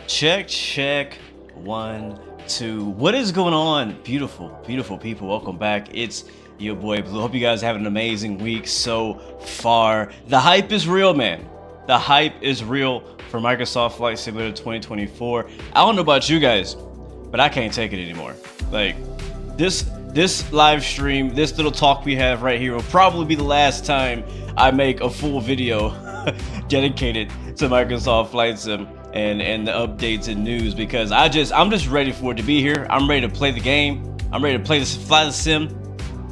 Check, check. 1, 2. What is going on? Beautiful, beautiful people. Welcome back. It's your boy Blue. Hope you guys have an amazing week so far. The hype is real, man. The hype is real for Microsoft Flight Simulator 2024. I don't know about you guys, but I can't take it anymore. Like, this live stream, this little talk we have right here will probably be the last time I make a full video dedicated to Microsoft Flight Sim and the updates and news, because I'm just ready for it to be here. I'm ready to play the game. I'm ready to play this fly the sim,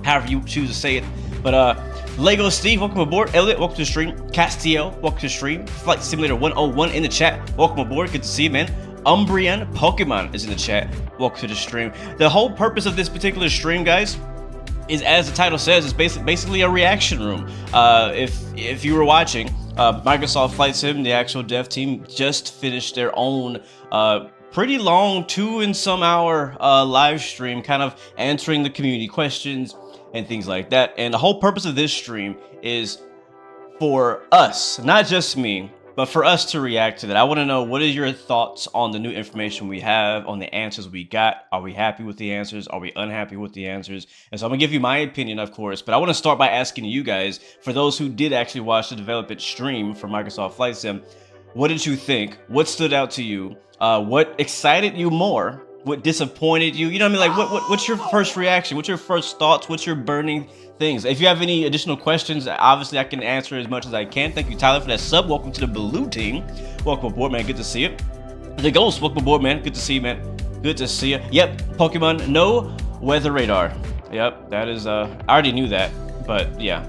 however you choose to say it. But Lego Steve, welcome aboard. Elliot, welcome to the stream. Castiel, welcome to the stream. Flight Simulator 101 in the chat. Welcome aboard. Good to see you, man. Umbrian Pokemon is in the chat. Welcome to the stream. The whole purpose of this particular stream, guys, is, as the title says, is basically a reaction room. If you were watching, Microsoft Flight Sim, the actual dev team, just finished their own pretty long 2 and some hour live stream, kind of answering the community questions and things like that. And the whole purpose of this stream is for us, not just me, but for us to react to that. I want to know, what are your thoughts on the new information we have, on the answers we got? Are we happy with the answers? Are we unhappy with the answers? And so I'm gonna give you my opinion, of course, but I want to start by asking you guys, for those who did actually watch the development stream for Microsoft Flight Sim, what did you think? What stood out to you? What excited you more? What disappointed you? You know what I mean? Like, what's your first reaction? What's your first thoughts? What's your burning things? If you have any additional questions, obviously I can answer as much as I can. Thank you, Tyler, for that sub. Welcome to the Blue team. Welcome aboard, man. Good to see you. The Ghost, welcome aboard, man. Good to see you, man. Good to see you. Yep, Pokemon, no weather radar. Yep, that is, I already knew that, but yeah.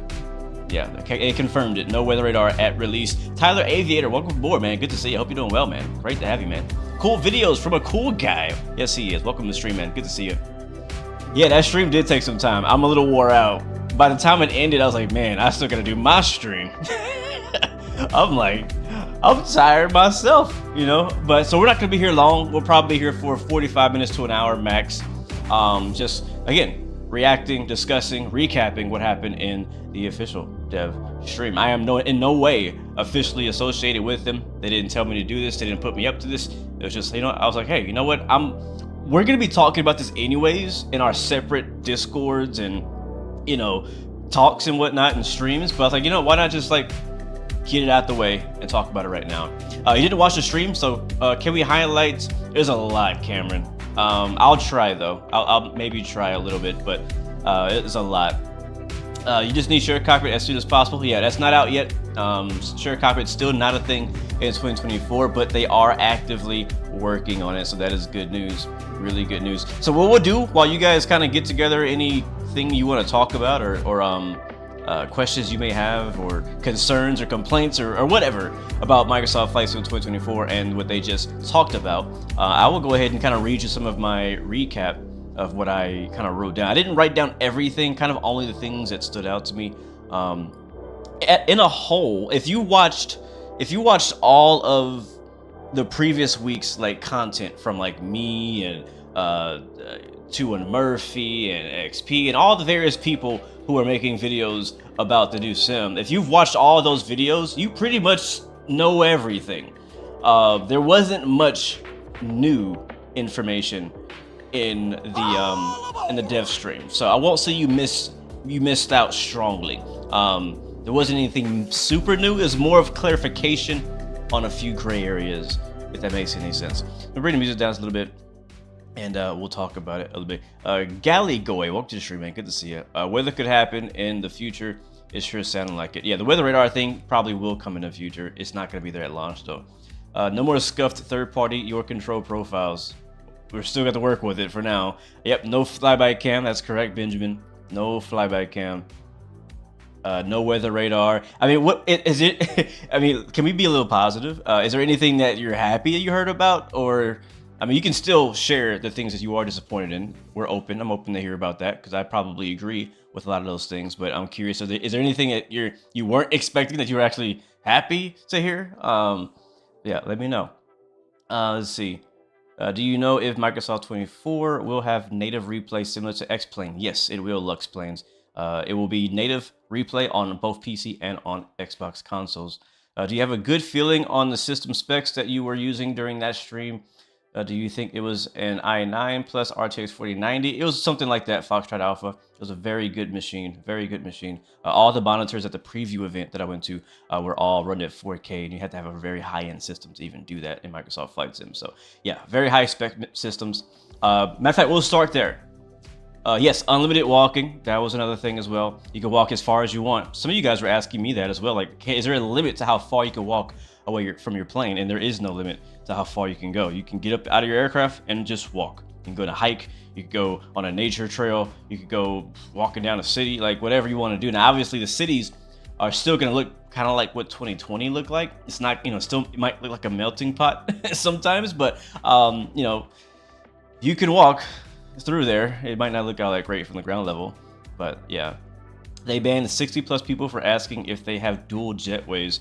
Yeah, it confirmed it. No weather radar at release. Tyler Aviator, welcome aboard, man. Good to see you. Hope you're doing well, man. Great to have you, man. Cool videos from a cool guy. Yes, he is. Welcome to the stream, man. Good to see you. Yeah, that stream did take some time. I'm a little wore out. By the time it ended, I was like, man, I still gotta do my stream. I'm tired myself, you know? But so we're not gonna be here long. We'll probably be here for 45 minutes to an hour max. Just, again, reacting, discussing, recapping what happened in the official dev stream. I am in no way officially associated with them. They didn't tell me to do this. They didn't put me up to this. It was just, you know, I was like, hey, you know what? We're gonna be talking about this anyways in our separate Discords and, you know, talks and whatnot and streams. But I was like, you know, why not just like get it out the way and talk about it right now? You didn't watch the stream, so can we highlight? There's a lot, Cameron. I'll try though. I'll maybe try a little bit, but it's a lot. You just need shared cockpit as soon as possible. Yeah, that's not out yet. Shared cockpit's still not a thing in 2024, but they are actively working on it, so that is good news. Really good news. So what we'll do while you guys kind of get together, anything you want to talk about, or questions you may have, or concerns or complaints or whatever about Microsoft Flight Sim 2024 and what they just talked about, I will go ahead and kind of read you some of my recap of what I kind of wrote down. I didn't write down everything, kind of only the things that stood out to me. In a whole, if you watched all of the previous week's like content from like me and Tu and Murphy and XP and all the various people who are making videos about the new sim, if you've watched all those videos, you pretty much know everything. There wasn't much new information in the dev stream, so I won't say you missed out strongly. There wasn't anything super new. It's more of clarification on a few gray areas, if that makes any sense. We'll bring the music down a little bit, and we'll talk about it a little bit. Gallygoy, welcome to the stream, man. Good to see you. Weather could happen in the future. It sure sounded like it. Yeah, the weather radar thing probably will come in the future. It's not going to be there at launch, though. No more scuffed third-party your control profiles. We're still got to work with it for now. Yep, no flyby cam. That's correct, Benjamin. No flyby cam. No weather radar. I mean, what is it? I mean, can we be a little positive? Is there anything that you're happy that you heard about? Or, I mean, you can still share the things that you are disappointed in. We're open. I'm open to hear about that, because I probably agree with a lot of those things. But I'm curious, is there anything that you weren't expecting that you were actually happy to hear? Yeah, let me know. Let's see. Do you know if Microsoft 24 will have native replay similar to X-Plane? Yes, it will, Lux Planes. It will be native replay on both PC and on Xbox consoles. Do you have a good feeling on the system specs that you were using during that stream? Do you think it was an i9 plus RTX 4090? It was something like that, Foxtrot Alpha. It was a very good machine, very good machine. All the monitors at the preview event that I went to were all running at 4K, and you had to have a very high-end system to even do that in Microsoft Flight Sim. So yeah, very high-spec systems. Matter of fact, we'll start there. Yes, unlimited walking. That was another thing as well. You can walk as far as you want. Some of you guys were asking me that as well. Like, is there a limit to how far you can walk away from your plane? And there is no limit to how far you can go. You can get up out of your aircraft and just walk. You can go on a hike. You could go on a nature trail. You could go walking down a city, like whatever you want to do. Now, obviously, the cities are still going to look kind of like what 2020 looked like. It's not, still it might look like a melting pot sometimes, but, you can walk through there. It might not look all that great from the ground level, but yeah. They banned 60+ people for asking if they have dual jetways.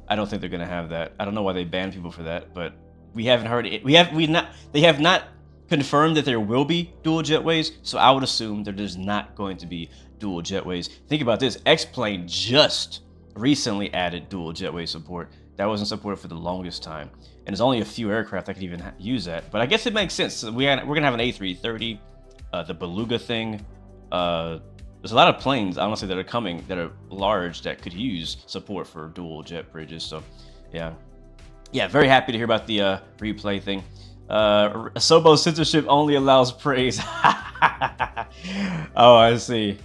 I don't think they're gonna have that. I don't know why they banned people for that, but we haven't heard it. They have not confirmed that there will be dual jetways, so I would assume that there's not going to be dual jetways. Think about this: X-Plane just recently added dual jetway support. That wasn't supported for the longest time, and there's only a few aircraft that could even use that. But I guess it makes sense. So we're gonna have an A330, the Beluga thing. There's a lot of planes, honestly, that are coming that are large that could use support for dual jet bridges. So, yeah, very happy to hear about the replay thing. Sobo censorship only allows praise. Oh, I see.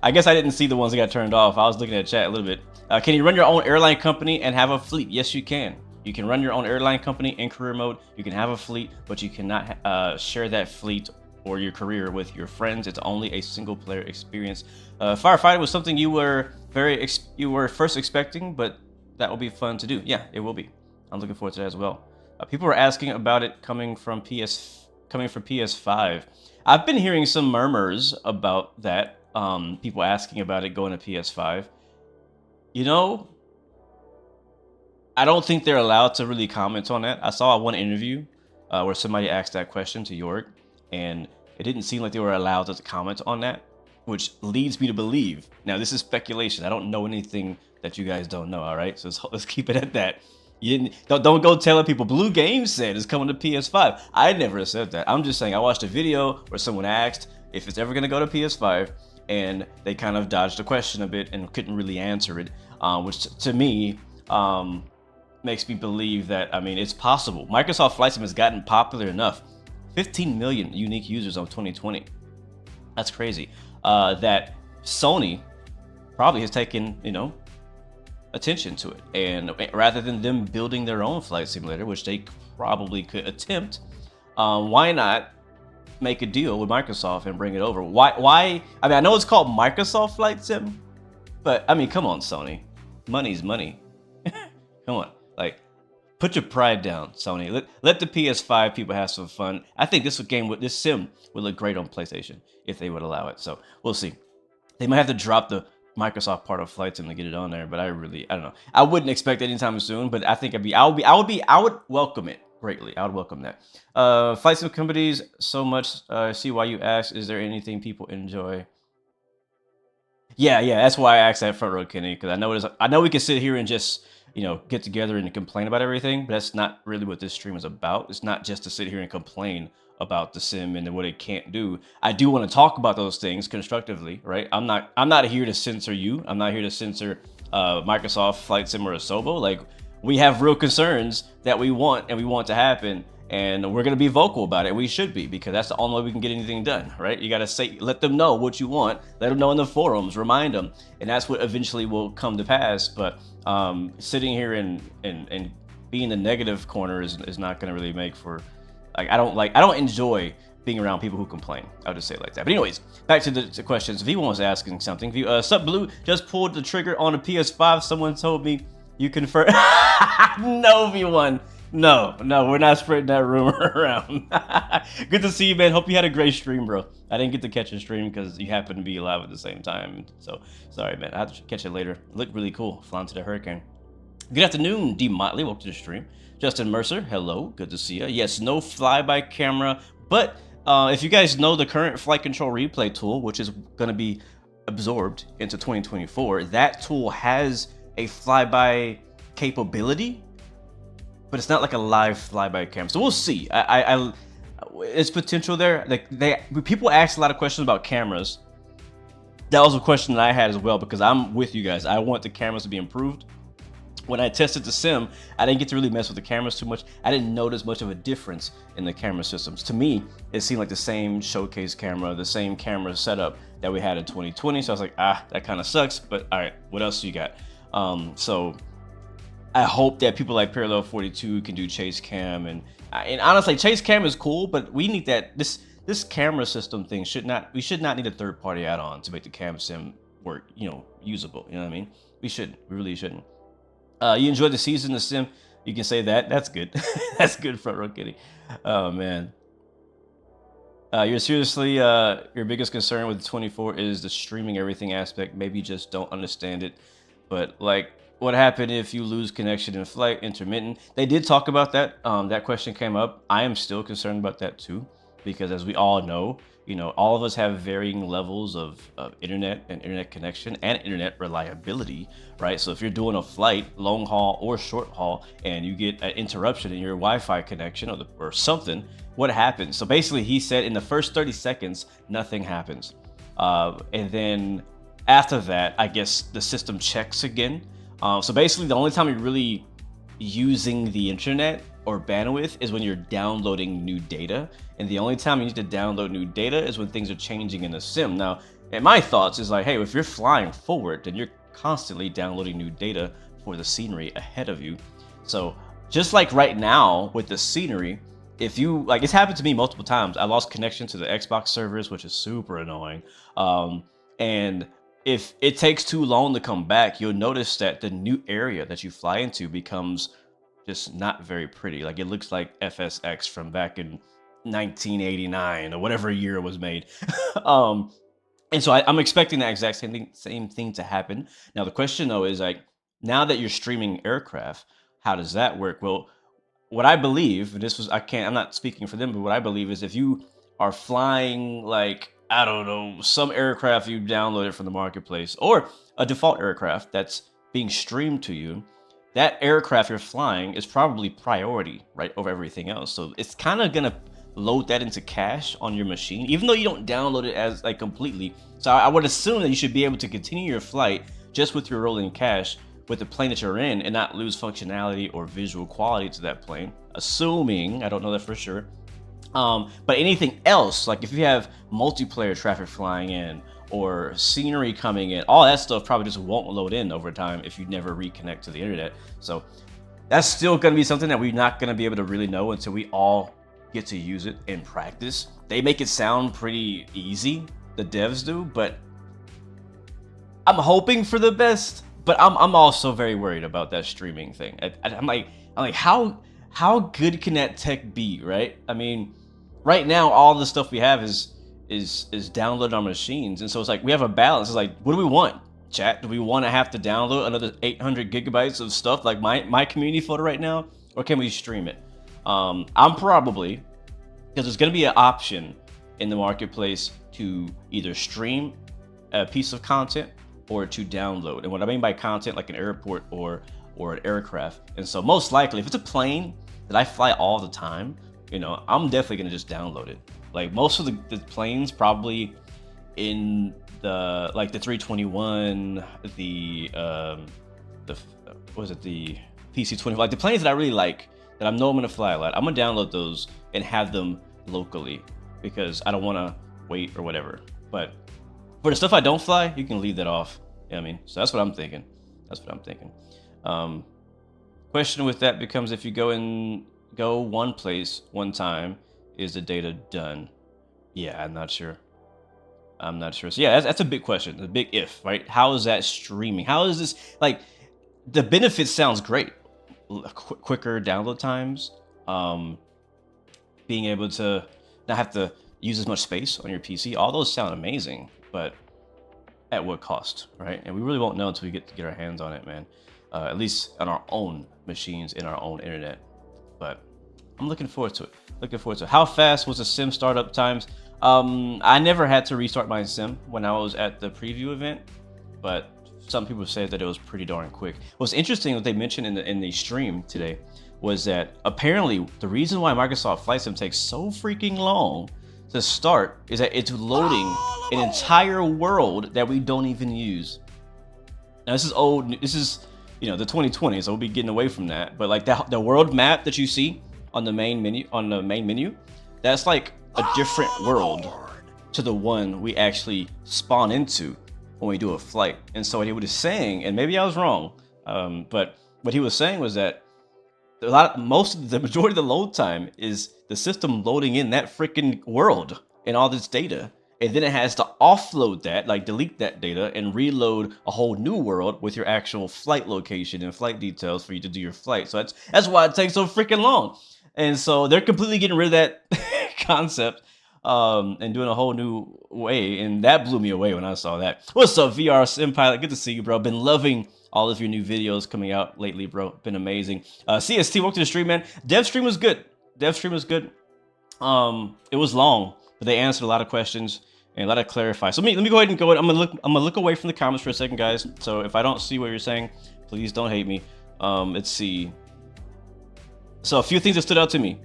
I guess I didn't see the ones that got turned off. I was looking at chat a little bit. Can you run your own airline company and have a fleet? Yes, you can. You can run your own airline company in career mode. You can have a fleet, but you cannot share that fleet or your career with your friends. It's only a single player experience. Firefighter was something you were first expecting, but that will be fun to do. Yeah, it will be. I'm looking forward to that as well. People were asking about it coming from PS5. I've been hearing some murmurs about that. People asking about it going to PS5. I don't think they're allowed to really comment on that. I saw one interview where somebody asked that question to York, and it didn't seem like they were allowed to comment on that, which leads me to believe. Now, this is speculation. I don't know anything that you guys don't know, all right? So let's keep it at that. Don't go telling people Blue Games said it's coming to PS5. I never said that. I'm just saying I watched a video where someone asked if it's ever going to go to PS5, and they kind of dodged the question a bit and couldn't really answer it, which to me makes me believe that, it's possible. Microsoft Flight Sim has gotten popular enough. 15 million unique users on 2020. That's crazy. That Sony probably has taken, attention to it. And rather than them building their own flight simulator, which they probably could attempt, why not make a deal with Microsoft and bring it over? Why? I know it's called Microsoft Flight Sim, but come on, Sony. Money's money. Come on. Put your pride down, Sony. Let the PS5 people have some fun. I think this sim would look great on PlayStation if they would allow it. So we'll see. They might have to drop the Microsoft part of Flight Sim to get it on there, but I don't know. I wouldn't expect it anytime soon, but I think I would welcome it greatly. I would welcome that. Flight Sim companies so much. See why you ask. Is there anything people enjoy? Yeah. That's why I asked that front row, Kenny, because I know we can sit here and just get together and complain about everything, but that's not really what this stream is about. It's not just to sit here and complain about the sim and what it can't do. I do want to talk about those things constructively, right? I'm not here to censor you. I'm not here to censor Microsoft Flight Sim or Asobo. We have real concerns that we want to happen, and we're going to be vocal about it. We should be, because that's the only way we can get anything done, right? You got to let them know what you want, let them know in the forums, remind them, and that's what eventually will come to pass. But sitting here and being the negative corner is not going to really make for, I don't enjoy being around people who complain. I'll just say it like that. But anyways, back to the questions. V1 was asking something. Sup Blue, just pulled the trigger on a PS5. Someone told me you confirm. No, V1. No, we're not spreading that rumor around. Good to see you, man. Hope you had a great stream, bro. I didn't get to catch your stream because you happened to be live at the same time. So, sorry, man. I'll have to catch it later. It looked really cool. Flying to the Hurricane. Good afternoon, D. Motley. Welcome to the stream. Justin Mercer, hello. Good to see you. Yes, no flyby camera, but if you guys know the current flight control replay tool, which is going to be absorbed into 2024, that tool has a flyby capability, but it's not like a live flyby camera. So we'll see. It's potential there. Like people ask a lot of questions about cameras. That was a question that I had as well, because I'm with you guys. I want the cameras to be improved. When I tested the sim, I didn't get to really mess with the cameras too much. I didn't notice much of a difference in the camera systems. To me, it seemed like the same showcase camera, the same camera setup that we had in 2020. So I was like, that kind of sucks, but all right, what else do you got? So I hope that people like Parallel 42 can do chase cam, and honestly, chase cam is cool, but we need that. This camera system thing we should not need a third party add-on to make the cam sim work, usable. You know what I mean? We really shouldn't. You enjoyed the season, the sim. You can say that. That's good. That's good, front row kitty. Oh man. You're seriously your biggest concern with 24 is the streaming everything aspect. Maybe you just don't understand it. But like, what happened if you lose connection in flight, intermittent? They did talk about that. That question came up. I am still concerned about that too, because as we all know, all of us have varying levels of internet and internet connection and internet reliability, right? So if you're doing a flight, long haul or short haul, and you get an interruption in your Wi-Fi connection or something, what happens? So basically, he said in the first 30 seconds, nothing happens. And then after that, I guess the system checks again. So basically, the only time you're really using the internet or bandwidth is when you're downloading new data, and the only time you need to download new data is when things are changing in the sim. Now, in my thoughts is like, hey, if you're flying forward, then you're constantly downloading new data for the scenery ahead of you. So just like right now with the scenery, if you like, it's happened to me multiple times. I lost connection to the Xbox servers, which is super annoying. And if it takes too long to come back, you'll notice that the new area that you fly into becomes just not very pretty. Like, it looks like FSX from back in 1989 or whatever year it was made. And so I'm expecting that exact same thing to happen. Now the question though is, like, now that you're streaming aircraft, how does that work? Well, what I believe, I'm not speaking for them, but what I believe is if you are flying, like, I don't know, some aircraft you downloaded from the marketplace, or a default aircraft that's being streamed to you, that aircraft you're flying is probably priority, right, over everything else. So it's kind of gonna load that into cache on your machine, even though you don't download it as like completely. So I would assume that you should be able to continue your flight just with your rolling cache with the plane that you're in and not lose functionality or visual quality to that plane. Assuming, I don't know that for sure. But anything else, like if you have multiplayer traffic flying in or scenery coming in, all that stuff probably just won't load in over time if you never reconnect to the internet. So that's still going to be something that we're not going to be able to really know until we all get to use it in practice. They make it sound pretty easy, the devs do, but I'm hoping for the best. But I'm also very worried about that streaming thing. I'm like, how good can that tech be, right? I mean, right now all the stuff we have is downloaded on machines, and so it's like we have a balance. It's like, what do we want, chat? Do we want to have to download another 800 gigabytes of stuff like my community photo right now, or can we stream it? I'm probably, because there's going to be an option in the marketplace to either stream a piece of content or to download. And what I mean by content, like an airport or an aircraft. And so most likely, if it's a plane that I fly all the time, I'm definitely going to just download it. Like most of the planes probably in the 321, the PC-20, like the planes that I really like, that I know I'm going to fly a lot, I'm going to download those and have them locally because I don't want to wait or whatever. But for the stuff I don't fly, you can leave that off. You know what I mean? So that's what I'm thinking. Question with that becomes, if you go one place one time, is the data done? Yeah, I'm not sure. So yeah, that's a big question, a big if, right? How is that streaming? How is this, like, the benefit sounds great. Quicker download times, being able to not have to use as much space on your PC. All those sound amazing, but at what cost, right? And we really won't know until we get our hands on it, man. At least on our own machines, in our own internet. But I'm looking forward to it. How fast was the sim startup times? I never had to restart my sim when I was at the preview event, but some people said that it was pretty darn quick. What's interesting that they mentioned in the stream today was that apparently the reason why Microsoft Flight Sim takes so freaking long to start is that it's loading an entire world that we don't even use. Now this is old. This is, you know, the 2020s, so we'll be getting away from that. But like the world map that you see on the main menu, that's like a different world to the one we actually spawn into when we do a flight. And so what he was saying, and maybe I was wrong, but what he was saying was that the majority of the load time is the system loading in that freaking world and all this data, and then it has to offload that, like delete that data and reload a whole new world with your actual flight location and flight details for you to do your flight. So that's why it takes so freaking long. And so they're completely getting rid of that concept and doing a whole new way, and that blew me away when I saw that. What's up, VR Sim Pilot? Good to see you, bro. Been loving all of your new videos coming out lately, bro. Been amazing. CST, welcome to the stream, man. Dev stream was good. Dev stream was good. It was long, but they answered a lot of questions and a lot of clarify. So let me go ahead and go. I'm gonna look away from the comments for a second, guys. So if I don't see what you're saying, please don't hate me. Let's see. So a few things that stood out to me.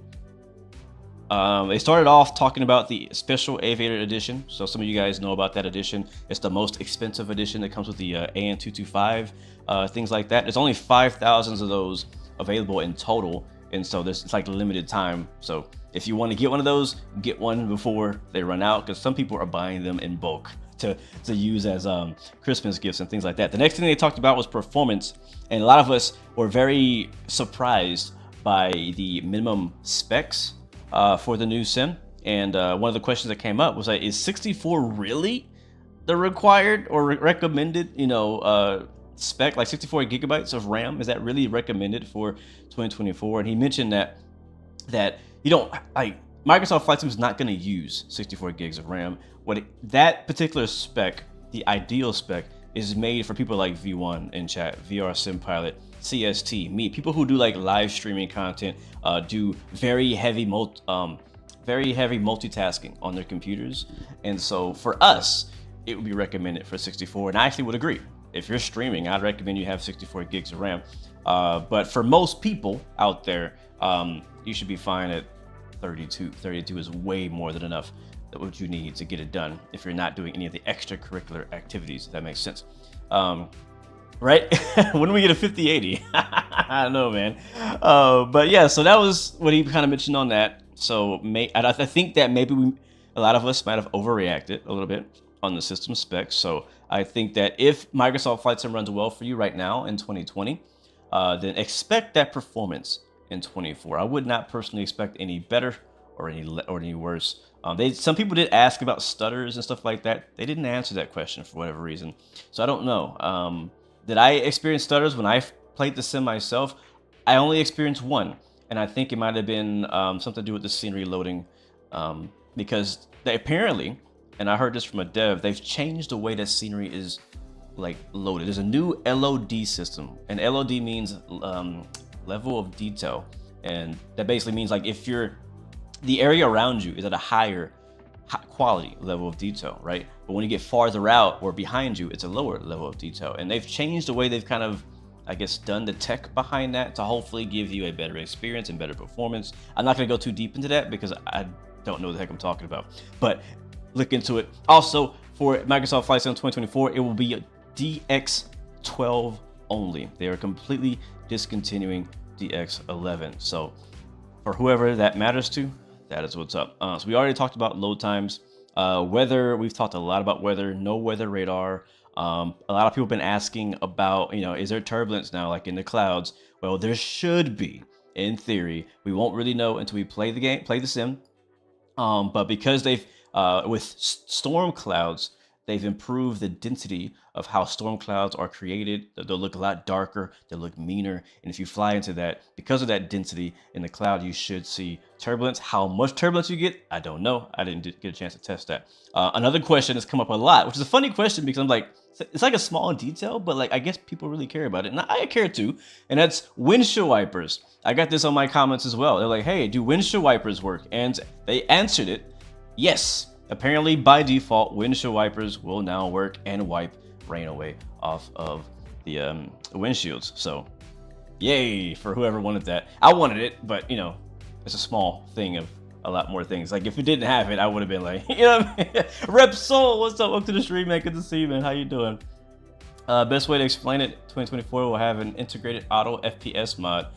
They started off talking about the Special Aviator Edition. So some of you guys know about that edition. It's the most expensive edition that comes with the AN225, things like that. There's only 5,000 of those available in total. And so it's like limited time. So if you want to get one of those, get one before they run out, because some people are buying them in bulk to use as Christmas gifts and things like that. The next thing they talked about was performance. And a lot of us were very surprised by the minimum specs for the new sim. And one of the questions that came up was like, is 64 really the required or recommended, you know, spec? Like 64 gigabytes of RAM, is that really recommended for 2024? And he mentioned that you don't, like, Microsoft Flight Sim is not going to use 64 gigs of RAM. That particular spec, the ideal spec, is made for people like V1 in chat, VR Sim Pilot, CST, me, people who do like live streaming content, do very heavy multitasking on their computers. And so for us, it would be recommended for 64. And I actually would agree. If you're streaming, I'd recommend you have 64 gigs of RAM. But for most people out there, you should be fine at 32. 32 is way more than enough. That what you need to get it done if you're not doing any of the extracurricular activities, if that makes sense. Right? When do we get a 5080? I don't know, man. But yeah, so that was what he kind of mentioned on that. So I think that maybe a lot of us might have overreacted a little bit on the system specs. So I think that if Microsoft Flight Sim runs well for you right now in 2020, then expect that performance in 24. I would not personally expect any better or any worse. Some people did ask about stutters and stuff like that. They didn't answer that question for whatever reason. So I don't know. Did I experience stutters when I played the sim myself? I only experienced one, and I think it might have been something to do with the scenery loading, because they apparently, and I heard this from a dev, they've changed the way that scenery is like loaded. There's a new LOD system, and LOD means level of detail, and that basically means like if the area around you is at a higher quality level of detail, right? But when you get farther out or behind you, it's a lower level of detail. And they've changed the way they've kind of, I guess, done the tech behind that to hopefully give you a better experience and better performance. I'm not going to go too deep into that because I don't know what the heck I'm talking about, but look into it. Also, for Microsoft Flight Sim 2024, it will be a DX12 only. They are completely discontinuing DX11. So for whoever that matters to, that is what's up. So we already talked about load times. Weather, we've talked a lot about weather, no weather radar. A lot of people have been asking about, you know, is there turbulence now, like in the clouds? Well, there should be, in theory. We won't really know until we play the sim. But because they've, with storm clouds, they've improved the density of how storm clouds are created. They'll look a lot darker, they'll look meaner. And if you fly into that, because of that density in the cloud, you should see turbulence. How much turbulence you get, I don't know. I didn't get a chance to test that. Another question that's come up a lot, which is a funny question because I'm like, it's like a small detail, but like I guess people really care about it. And I care too. And that's windshield wipers. I got this on my comments as well. They're like, hey, do windshield wipers work? And they answered it, yes. Apparently, by default, windshield wipers will now work and wipe rain away off of the windshields. So yay for whoever wanted that. I wanted it, but you know, it's a small thing of a lot more things. Like if it didn't have it, I would have been like, you know what I mean? Rep Soul, what's up? Welcome to the stream, man. Good to see you, man. How you doing? Best way to explain it, 2024 will have an integrated auto FPS mod.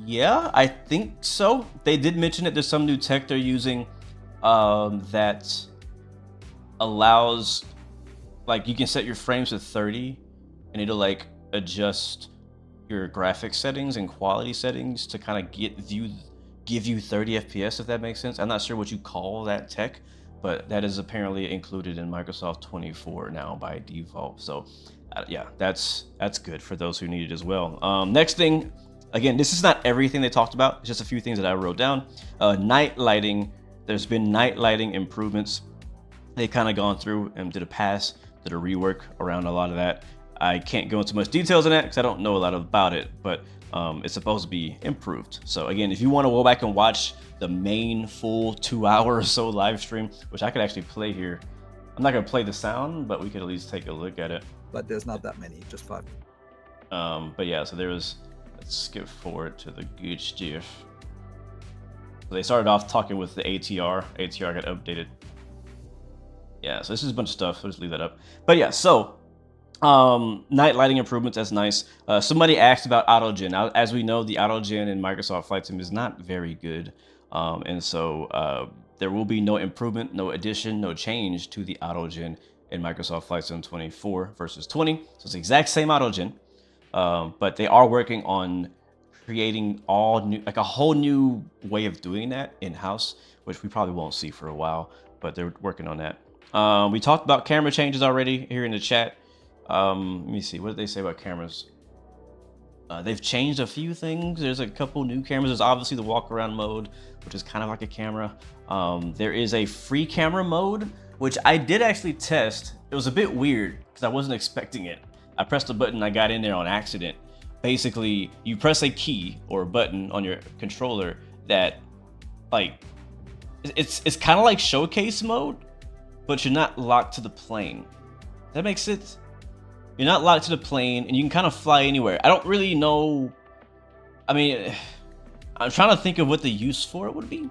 Yeah, I think so. They did mention that there's some new tech they're using that allows, like, you can set your frames to 30 and it'll like adjust your graphics settings and quality settings to kind of give you 30 FPS, if that makes sense. I'm not sure what you call that tech, but that is apparently included in Microsoft 24 now by default. So yeah, that's good for those who need it as well. Next thing, again, this is not everything they talked about. It's just a few things that I wrote down. Night lighting. There's been night lighting improvements. They kind of gone through and did a rework around a lot of that. I can't go into much details on that because I don't know a lot about it, but it's supposed to be improved. So again, if you want to go back and watch the main full 2 hour or so live stream, which I could actually play here. I'm not gonna play the sound, but we could at least take a look at it. But there's not that many, just 5. But yeah, so there was, let's skip forward to the good stuff. So they started off talking with the ATR. ATR got updated. Yeah, so this is a bunch of stuff. So just leave that up. But yeah, so night lighting improvements, that's nice. Somebody asked about autogen. Now, as we know, the autogen in Microsoft Flight Sim is not very good. And so there will be no improvement, no addition, no change to the autogen in Microsoft Flight Sim 24 versus 20. So it's the exact same autogen, but they are working on creating all new, like a whole new way of doing that in-house, which we probably won't see for a while, but they're working on that. We talked about camera changes already here in the chat. Let me see, what did they say about cameras? They've changed a few things. There's a couple new cameras. There's obviously the walk around mode, which is kind of like a camera. There is a free camera mode, which I did actually test. It was a bit weird because I wasn't expecting it. I pressed a button, I got in there on accident. Basically, you press a key or a button on your controller that, like, it's kind of like showcase mode, but you're not locked to the plane. Does that make sense? You're not locked to the plane and you can kind of fly anywhere. I don't really know. I mean, I'm trying to think of what the use for it would be.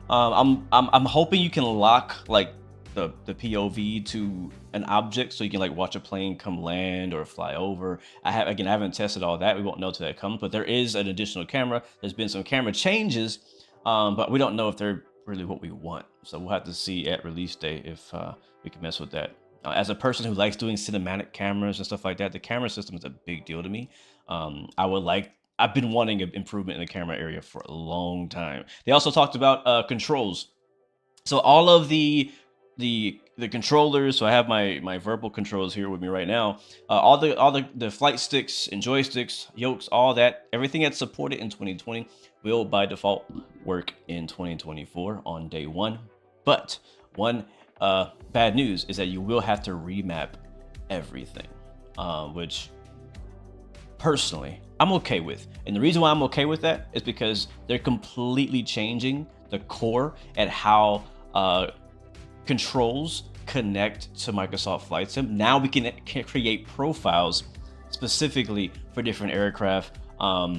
I'm hoping you can lock like the POV to an object so you can like watch a plane come land or fly over. I haven't tested all that. We won't know till that comes, but there is an additional camera. There's been some camera changes, but we don't know if they're really what we want. So we'll have to see at release day if we can mess with that. As a person who likes doing cinematic cameras and stuff like that, the camera system is a big deal to me. I've been wanting an improvement in the camera area for a long time. They also talked about controls. So all of the controllers. So I have my verbal controls here with me right now. All the flight sticks and joysticks, yokes, all that, everything that's supported in 2020 will by default work in 2024 on day one. But one bad news is that you will have to remap everything, which personally I'm okay with. And the reason why I'm okay with that is because they're completely changing the core and how controls connect to Microsoft Flight Sim. Now we can create profiles specifically for different aircraft,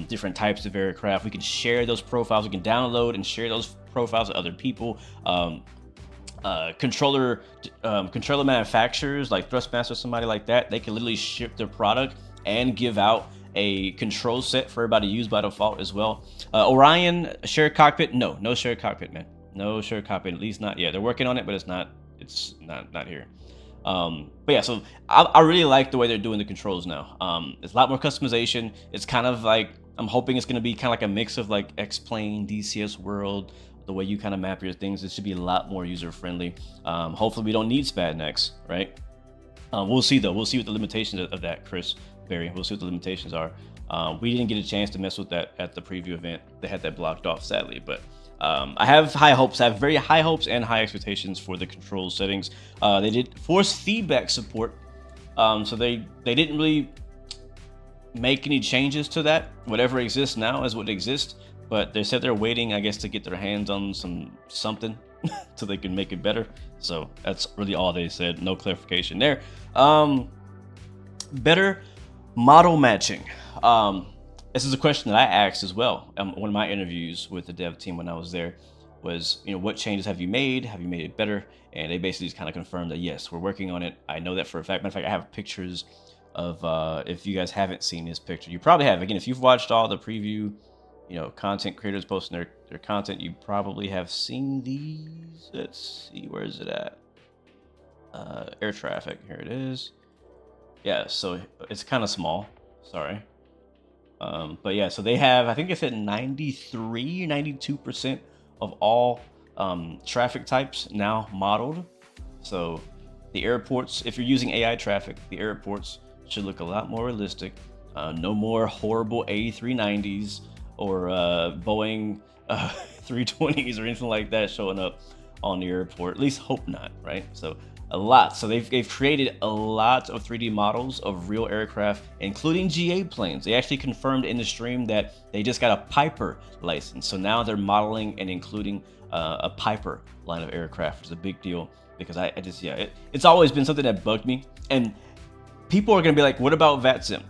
different types of aircraft. We can share those profiles. We can download and share those profiles with other people. Controller manufacturers like Thrustmaster, somebody like that, they can literally ship their product and give out a control set for everybody to use by default as well. Orion shared cockpit, no shared cockpit, man. No shared cockpit, at least not yet. They're working on it, but it's not here. But yeah, so I really like the way they're doing the controls now. It's a lot more customization. It's kind of like, I'm hoping it's going to be kind of like a mix of like X-Plane, DCS World, the way you kind of map your things. It should be a lot more user-friendly. Hopefully we don't need SPADNX, right? We'll see though. We'll see what the limitations of that, Chris Berry. We'll see what the limitations are. We didn't get a chance to mess with that at the preview event. They had that blocked off, sadly, but I have high hopes. I have very high hopes and high expectations for the control settings. They did force feedback support, so they didn't really make any changes to that. Whatever exists now is what exists, but they said they're waiting, I guess, to get their hands on something so they can make it better. So that's really all they said. No clarification there. Better model matching. This is a question that I asked as well. One of my interviews with the dev team when I was there was, what changes have you made? Have you made it better? And they basically just kind of confirmed that yes, we're working on it. I know that for a fact. Matter of fact, I have pictures of, if you guys haven't seen this picture, you probably have. Again, if you've watched all the preview, content creators posting their content, you probably have seen these. Let's see, where is it at? Air traffic, here it is. Yeah, so it's kind of small, sorry. But yeah, so they have, I think it's at 93, 92% of all traffic types now modeled. So the airports, if you're using AI traffic, the airports should look a lot more realistic. No more horrible A390s or Boeing 320s or anything like that showing up on the airport. At least hope not, right? So a lot. So they've created a lot of 3D models of real aircraft, including GA planes. They actually confirmed in the stream that they just got a Piper license. So now they're modeling and including a Piper line of aircraft, which is a big deal because it's always been something that bugged me. And people are going to be like, what about VATSIM?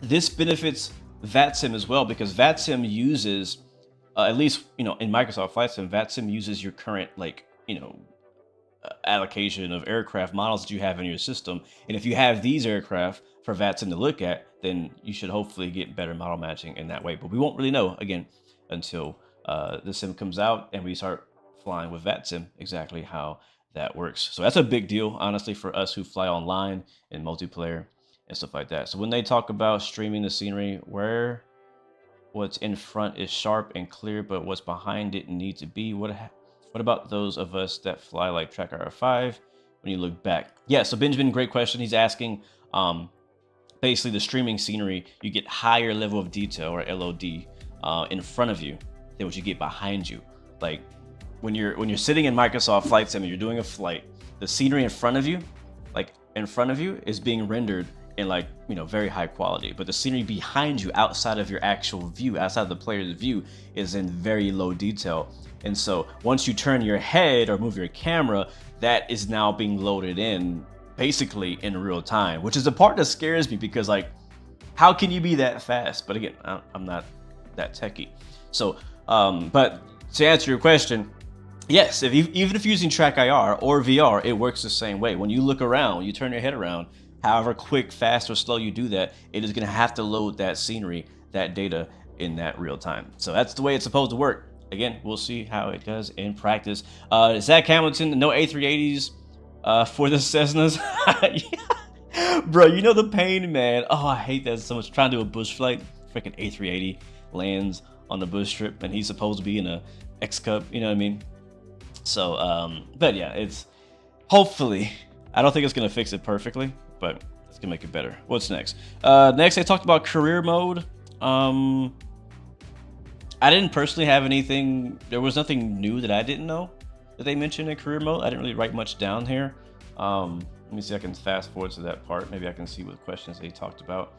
This benefits VATSIM as well because VATSIM uses, at least, in Microsoft Flight Sim, VATSIM uses your current, allocation of aircraft models that you have in your system. And if you have these aircraft for VATSIM to look at, then you should hopefully get better model matching in that way. But we won't really know, again, until the sim comes out and we start flying with VATSIM exactly how that works. So that's a big deal, honestly, for us who fly online and multiplayer and stuff like that. So when they talk about streaming the scenery, where what's in front is sharp and clear, but what's behind it needs to be, what about those of us that fly like Track RR5 when you look back? Yeah, so Benjamin, great question. He's asking, basically the streaming scenery, you get higher level of detail or LOD in front of you than what you get behind you. Like when you're sitting in Microsoft Flight Sim and you're doing a flight, the scenery in front of you, is being rendered in very high quality, but the scenery behind you, outside of your actual view, outside of the player's view, is in very low detail. And so once you turn your head or move your camera, that is now being loaded in basically in real time, which is the part that scares me because how can you be that fast? But again, I'm not that techie. So, but to answer your question, yes, even if you're using Track IR or VR, it works the same way. When you look around, you turn your head around, however quick, fast, or slow you do that, it is going to have to load that scenery, that data in that real time. So that's the way it's supposed to work. Again, we'll see how it does in practice. Zach Hamilton, no A380s for the Cessnas. Yeah. Bro, you know the pain, man. Oh, I hate that so much. Trying to do a bush flight, freaking A380 lands on the bush trip, and he's supposed to be in a X-Cup, you know what I mean? So, but yeah, it's hopefully, I don't think it's going to fix it perfectly, but it's going to make it better. What's next? Next, I talked about career mode. I didn't personally have anything. There was nothing new that I didn't know that they mentioned in career mode. I didn't really write much down here. Let me see if I can fast forward to that part. Maybe I can see what questions they talked about.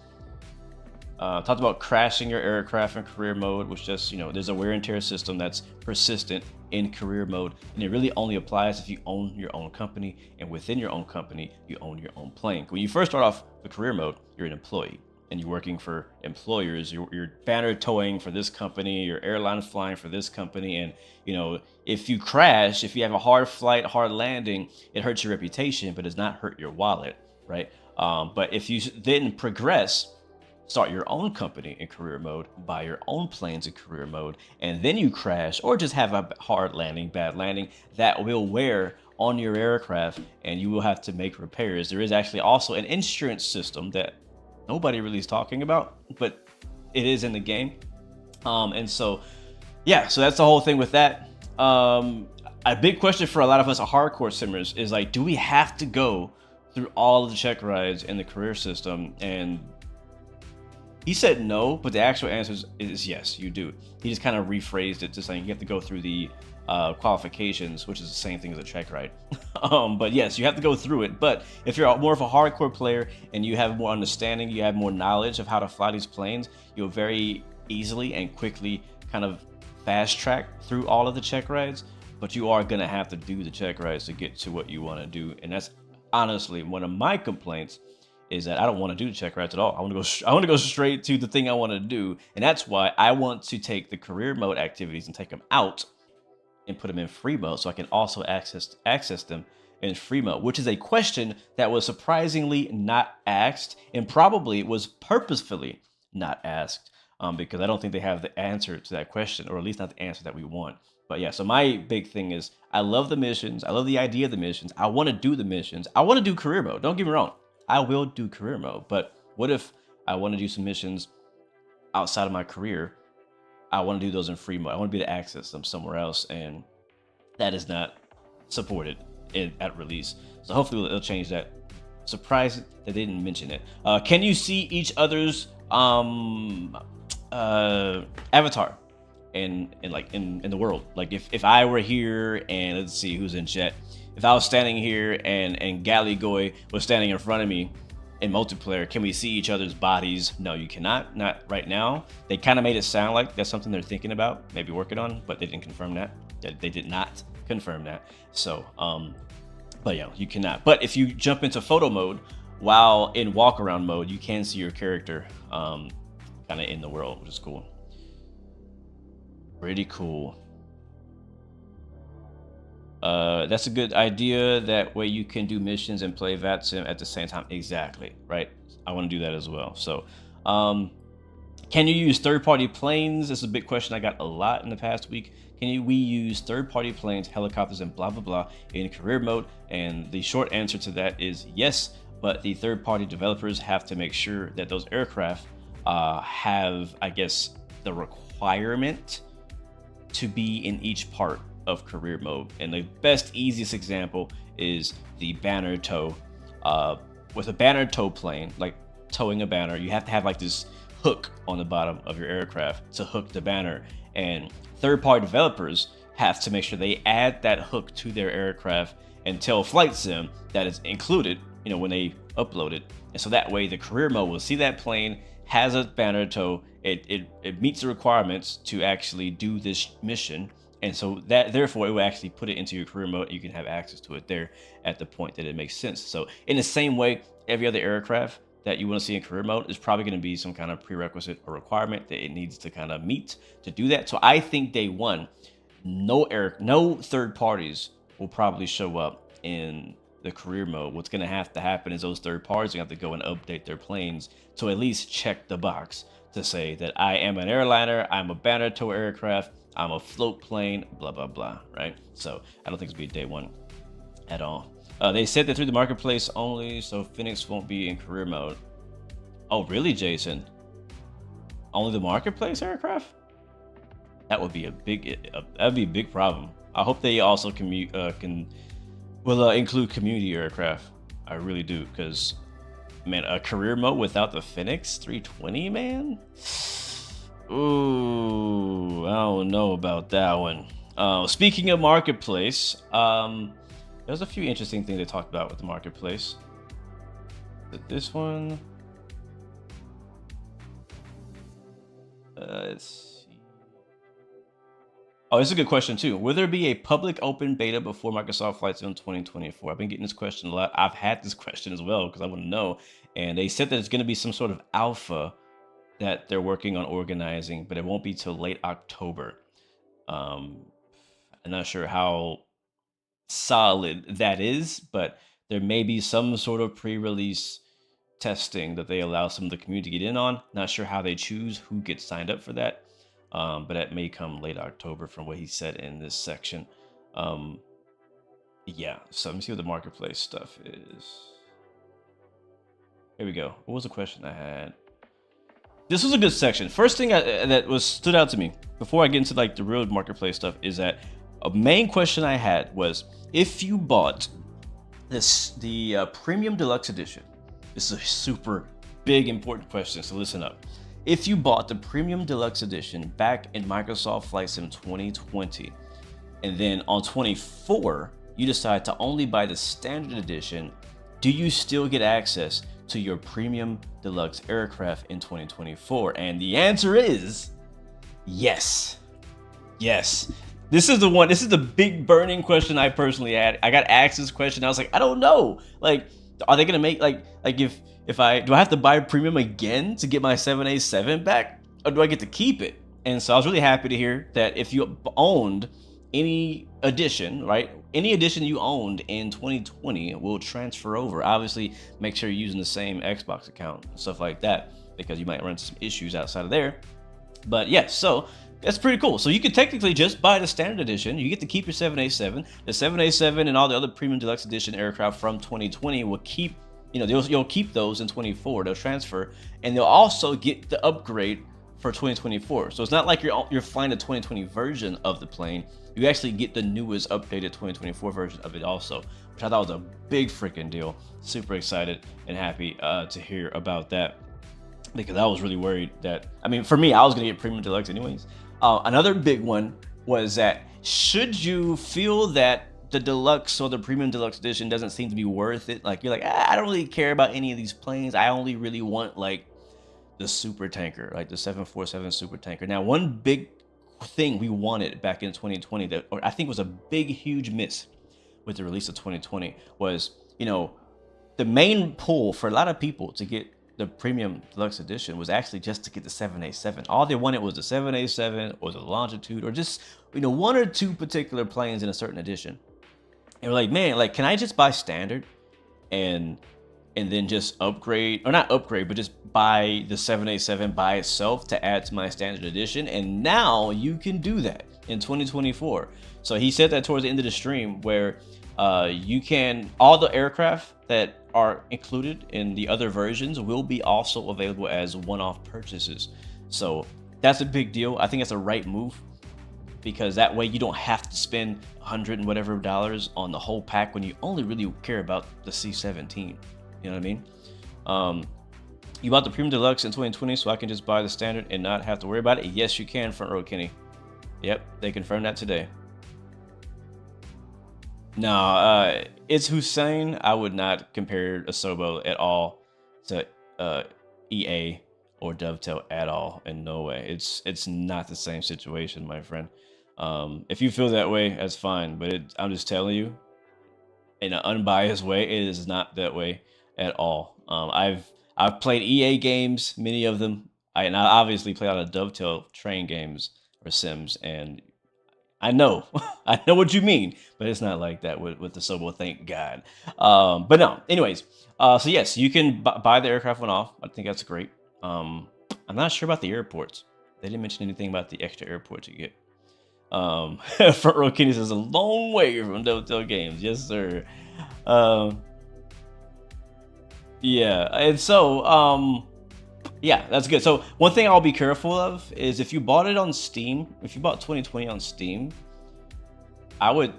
Talked about crashing your aircraft in career mode, which just, there's a wear and tear system that's persistent in career mode. And it really only applies if you own your own company. And within your own company, you own your own plane. When you first start off the career mode, you're an employee. And you're working for employers, you're banner towing for this company, your airline flying for this company. And, if you crash, if you have a hard flight, hard landing, it hurts your reputation, but does not hurt your wallet, right? But if you then progress, start your own company in career mode, buy your own planes in career mode, and then you crash or just have a hard landing, bad landing, that will wear on your aircraft and you will have to make repairs. There is actually also an insurance system that nobody really is talking about, but it is in the game. And so, yeah, so that's the whole thing with that. A big question for a lot of us hardcore simmers is do we have to go through all of the check rides in the career system? And he said no, but the actual answer is yes, you do. He just kind of rephrased it to saying you have to go through the qualifications, which is the same thing as a check ride. But yes, you have to go through it. But if you're more of a hardcore player and you have more understanding, you have more knowledge of how to fly these planes, you'll very easily and quickly kind of fast track through all of the check rides, but you are gonna have to do the check rides to get to what you want to do. And that's honestly one of my complaints, is that I don't want to do the check rides at all. I want to go straight to the thing I want to do, and that's why I want to take the career mode activities and take them out and put them in free mode, so I can also access them in free mode, which is a question that was surprisingly not asked, and probably was purposefully not asked, because I don't think they have the answer to that question, or at least not the answer that we want. But yeah, so my big thing is I love the missions. I love the idea of the missions. I want to do the missions. I want to do career mode. Don't get me wrong. I will do career mode. But what if I want to do some missions outside of my career? I want to do those in free mode. I want to be able to access them somewhere else, and that is not supported at release. So hopefully they'll change that. Surprised that they didn't mention it. Can you see each other's avatar in the world? Like if I were here, and let's see who's in chat. If I was standing here and Galligoy was standing in front of me in multiplayer, can we see each other's bodies? No, you cannot. Not right now. They kind of made it sound like that's something they're thinking about, maybe working on, but they didn't confirm that. They did not confirm that. So, but yeah, you cannot. But if you jump into photo mode while in walk around mode, you can see your character kind of in the world, which is cool. Pretty cool. That's a good idea. That way you can do missions and play VATSIM at the same time. Exactly, right? I want to do that as well. So, can you use third-party planes? This is a big question I got a lot in the past week. We use third-party planes, helicopters, and blah, blah, blah in career mode? And the short answer to that is yes, but the third-party developers have to make sure that those aircraft have, I guess, the requirement to be in each part of career mode. And the best, easiest example is the banner tow. With a banner tow plane, like towing a banner, you have to have like this hook on the bottom of your aircraft to hook the banner, and third-party developers have to make sure they add that hook to their aircraft and tell Flight Sim that it's included, you know, when they upload it. And so that way the career mode will see that plane has a banner tow, it meets the requirements to actually do this mission, and so that therefore it will actually put it into your career mode. You can have access to it there at the point that it makes sense. So in the same way, every other aircraft that you want to see in career mode is probably going to be some kind of prerequisite or requirement that it needs to kind of meet to do that. So I think day one, no third parties will probably show up in the career mode. What's going to happen is those third parties are going to have to go and update their planes to at least check the box to say that I am an airliner, I'm a banner tow aircraft, I'm a float plane, blah, blah, blah, right? So I don't think it's going to be day one at all. They said that through the marketplace only, so Phoenix won't be in career mode. Oh, really, Jason? Only the marketplace aircraft? That would be a big problem. I hope they also will include community aircraft. I really do, because man, a career mode without the Phoenix 320, man. Ooh, I don't know about that one. Speaking of marketplace, there's a few interesting things they talked about with the marketplace. This one, let's see. Oh, it's a good question too. Will there be a public open beta before Microsoft Flight Sim 2024? I've been getting this question a lot. I've had this question as well because I want to know. And they said that it's going to be some sort of alpha that they're working on organizing, but it won't be till late October. I'm not sure how solid that is, but there may be some sort of pre-release testing that they allow some of the community to get in on. Not sure how they choose who gets signed up for that, but that may come late October from what he said in this section. Yeah, so let me see what the marketplace stuff is. Here we go. What was the question I had? This was a good section. First thing that stood out to me before I get into like the real marketplace stuff is that a main question I had was, if you bought the Premium Deluxe Edition, this is a super big important question, so listen up. If you bought the Premium Deluxe Edition back in Microsoft Flight Sim 2020, and then on 24, you decide to only buy the Standard Edition, do you still get access to your Premium Deluxe aircraft in 2024? And the answer is yes. Yes. This is the one. This is the big burning question I personally had. I got asked this question. I was like, I don't know. Like, are they gonna make like if I do I have to buy premium again to get my 7A7 back, or do I get to keep it? And so I was really happy to hear that if you owned any edition, right? Any edition you owned in 2020 will transfer over. Obviously, make sure you're using the same Xbox account and stuff like that, because you might run into some issues outside of there. But yeah, so that's pretty cool. So you could technically just buy the standard edition. You get to keep your 7A7. The 7A7 and all the other premium deluxe edition aircraft from 2020 will keep, you'll keep those in 24. They'll transfer, and they'll also get the upgrade for 2024. So it's not like you're flying the 2020 version of the plane. You actually get the newest updated 2024 version of it also, which I thought was a big freaking deal. Super excited and happy to hear about that, because I was really worried that, I mean, for me, I was gonna get premium deluxe anyways. Another big one was that, should you feel that the deluxe or the premium deluxe edition doesn't seem to be worth it, like you're like, I don't really care about any of these planes, I only really want like the super tanker, like the 747 super tanker. Now, one big thing we wanted back in 2020 that, or I think was a big huge miss with the release of 2020, was, the main pull for a lot of people to get the premium deluxe edition was actually just to get the 7A7. All they wanted was the 7A7 or the Longitude, or just, one or two particular planes in a certain edition. And we're like, man, like, can I just buy standard and then just upgrade, or not upgrade, but just buy the 7A7 by itself to add to my standard edition? And now you can do that in 2024. So he said that towards the end of the stream, where you can, all the aircraft that are included in the other versions will be also available as one-off purchases. So that's a big deal. I think that's a right move, because that way you don't have to spend $100 and whatever dollars on the whole pack when you only really care about the C-17. You know what I mean? You bought the premium deluxe in 2020, so I can just buy the standard and not have to worry about it. Yes, you can, Front Row Kenny. Yep, they confirmed that today. No, it's Hussein. I would not compare Asobo at all to EA or Dovetail at all. In no way. It's not the same situation, my friend. If you feel that way, that's fine. But I'm just telling you, in an unbiased way, it is not that way at all. I've played EA games, many of them. I obviously play a lot of Dovetail train games or sims, and I know, I know what you mean, but it's not like that with the Sobo, thank God. But no, anyways, so yes, you can buy the aircraft one off. I think that's great. I'm not sure about the airports. They didn't mention anything about the extra airports you get. Front Row Kenny says, a long way from Dovetail games. Yes, sir. Yeah, and so, yeah, that's good. So one thing I'll be careful of is, if you bought it on Steam, if you bought 2020 on Steam, I would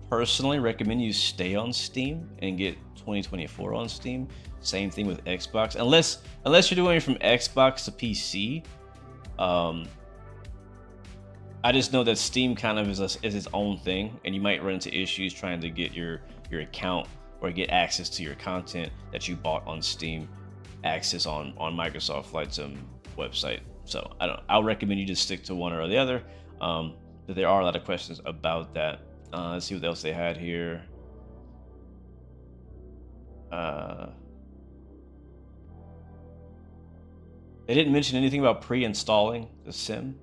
personally recommend you stay on Steam and get 2024 on Steam. Same thing with Xbox, unless you're doing it from Xbox to PC. I just know that Steam kind of is its own thing, and you might run into issues trying to get your account or get access to your content that you bought on Steam access on Microsoft Flight Sim website. So I'll recommend you just stick to one or the other. But there are a lot of questions about that. Let's see what else they had here. They didn't mention anything about pre-installing the sim.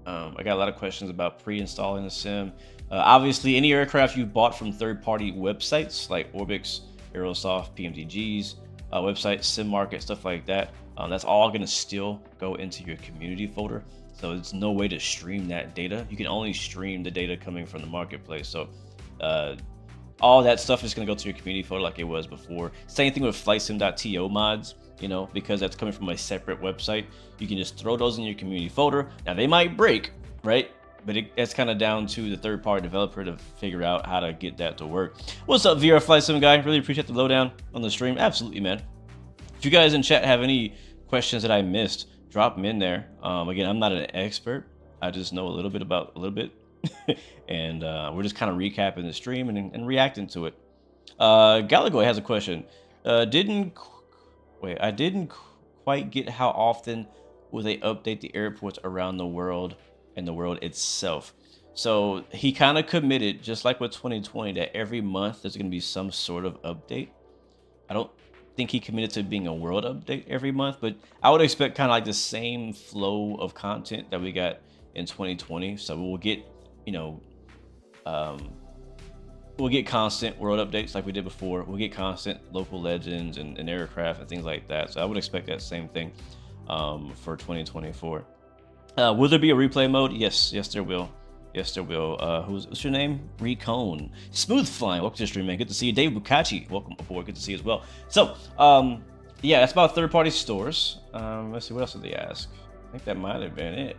I got a lot of questions about pre-installing the sim. Obviously, any aircraft you bought from third-party websites like Orbix, Aerosoft, PMTG's website, Sim Market, stuff like that, that's all going to still go into your community folder. So there's no way to stream that data. You can only stream the data coming from the marketplace. So all that stuff is going to go to your community folder like it was before. Same thing with flightsim.to mods, because that's coming from a separate website. You can just throw those in your community folder. Now, they might break, right? But that's kind of down to the third-party developer to figure out how to get that to work. What's up, VR Flight Sim guy? Really appreciate the lowdown on the stream. Absolutely, man. If you guys in chat have any questions that I missed, drop them in there. Again, I'm not an expert. I just know a little bit. And we're just kind of recapping the stream and reacting to it. Galagoy has a question. I didn't quite get how often will they update the airports around the world in the world itself. So he kind of committed, just like with 2020, that every month there's going to be some sort of update. I don't think he committed to being a world update every month, but I would expect kind of like the same flow of content that we got in 2020. So we'll get, you know, we'll get constant world updates like we did before. We'll get constant local legends and aircraft and things like that. So I would expect that same thing for 2024. Will there be a replay mode? Yes, there will. Yes, there will. What's your name? Recone. Smooth Flying. Welcome to the stream, man. Good to see you. Dave Bukachi. Welcome aboard. Good to see you as well. So, yeah, that's about third-party stores. Let's see, what else did they ask? I think that might have been it.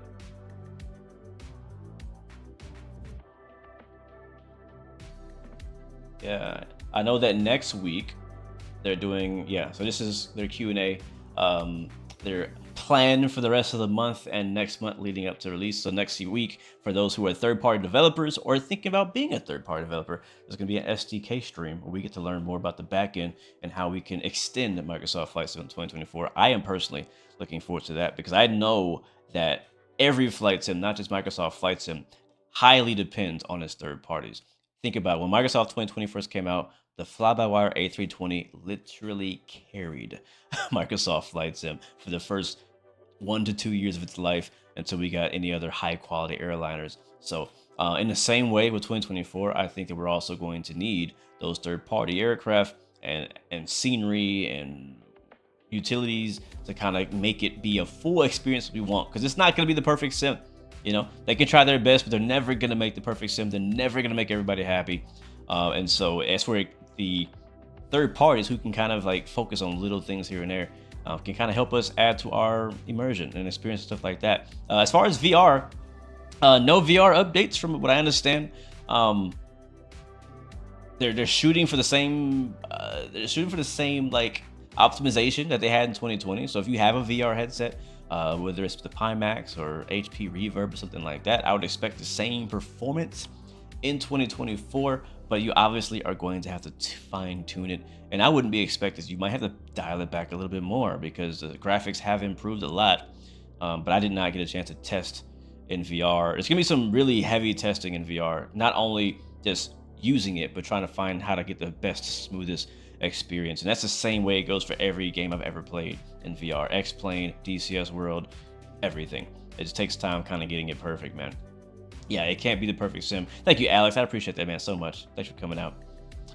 Yeah, I know that next week they're doing, yeah, so this is their Q&A. They're planned for the rest of the month and next month leading up to release. So next week, for those who are third-party developers or thinking about being a third-party developer, there's going to be an SDK stream where we get to learn more about the backend and how we can extend Microsoft Flight Sim in 2024. I am personally looking forward to that because I know that every flight sim, not just Microsoft Flight Sim, highly depends on its third parties. Think about it. When Microsoft 2020 first came out, the fly-by-wire A320 literally carried Microsoft Flight Sim for the first 1 to 2 years of its life until we got any other high-quality airliners. So in the same way with 2024, I think that we're also going to need those third-party aircraft and scenery and utilities to kind of make it be a full experience we want, because it's not going to be the perfect sim. You know, they can try their best, but they're never going to make the perfect sim. They're never going to make everybody happy. And so that's where the third parties who can kind of like focus on little things here and there can kind of help us add to our immersion and experience, stuff like that. As far as VR, no VR updates from what I understand. They're shooting for the same like optimization that they had in 2020. So if you have a VR headset, whether it's the Pimax or HP Reverb or something like that, I would expect the same performance in 2024, but you obviously are going to have to fine tune it. And I wouldn't be expecting, you might have to dial it back a little bit more because the graphics have improved a lot. But I did not get a chance to test in VR. There's gonna be some really heavy testing in VR, not only just using it, but trying to find how to get the best, smoothest experience. And that's the same way it goes for every game I've ever played in VR. X-Plane, DCS World, everything. It just takes time kind of getting it perfect, man. Yeah, it can't be the perfect sim. Thank you, Alex. I appreciate that, man, so much. Thanks for coming out.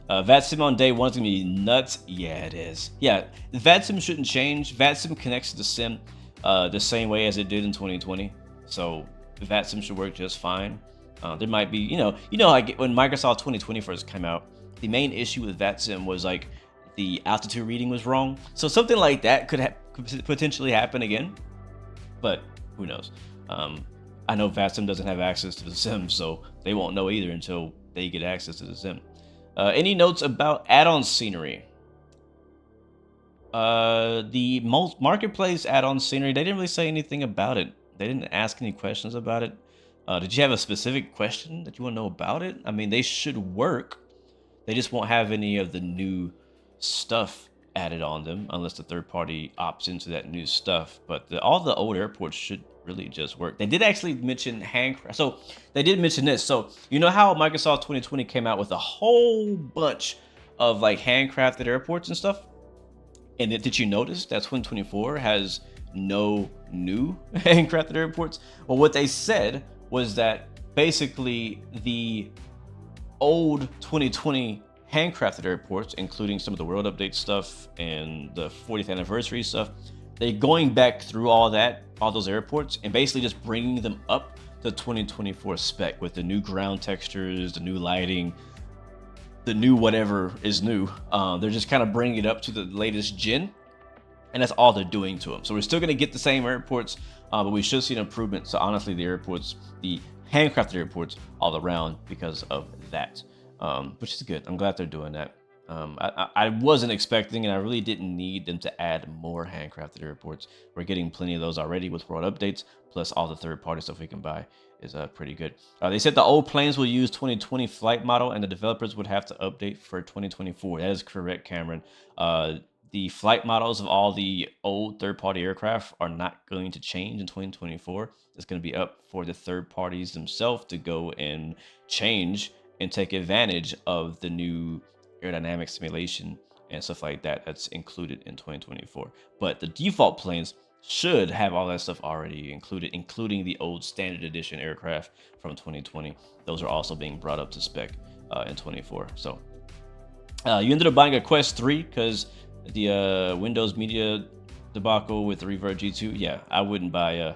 VATSIM on day one is gonna be nuts. Yeah, it is. Yeah, the VATSIM shouldn't change. VATSIM connects to the sim the same way as it did in 2020. So the VATSIM should work just fine. There might be, like when Microsoft 2020 first came out, the main issue with VATSIM was like the altitude reading was wrong. So something like that could potentially happen again, but who knows? I know VATSIM doesn't have access to the sim, so they won't know either until they get access to the sim. Any notes about add-on scenery? The marketplace add-on scenery, they didn't really say anything about it. They didn't ask any questions about it. Did you have a specific question that you want to know about it? I mean, they should work. They just won't have any of the new stuff added on them unless the third party opts into that new stuff. But all the old airports should really just work. They did actually mention handcraft. So they did mention this. So you know how Microsoft 2020 came out with a whole bunch of like handcrafted airports and stuff? And did you notice that 2024 has no new handcrafted airports? Well, what they said was that basically the old 2020 handcrafted airports, including some of the world update stuff and the 40th anniversary stuff, they're going back through all those airports and basically just bringing them up to 2024 spec with the new ground textures, the new lighting, the new whatever is new. They're just kind of bringing it up to the latest gen, and that's all they're doing to them. So we're still going to get the same airports, but we should see an improvement. So honestly, the handcrafted airports all around because of that, which is good. I'm glad they're doing that. I wasn't expecting, and I really didn't need them to add more handcrafted airports. We're getting plenty of those already with world updates, plus all the third-party stuff we can buy is pretty good. They said the old planes will use 2020 flight model, and the developers would have to update for 2024. That is correct, Cameron. the flight models of all the old third-party aircraft are not going to change in 2024. It's going to be up for the third parties themselves to go and change and take advantage of the new aerodynamic simulation and stuff like that that's included in 2024. But the default planes should have all that stuff already included, including the old standard edition aircraft from 2020. Those are also being brought up to spec in 24. So you ended up buying a Quest 3 because the Windows Media debacle with the Revert G2. Yeah, I wouldn't buy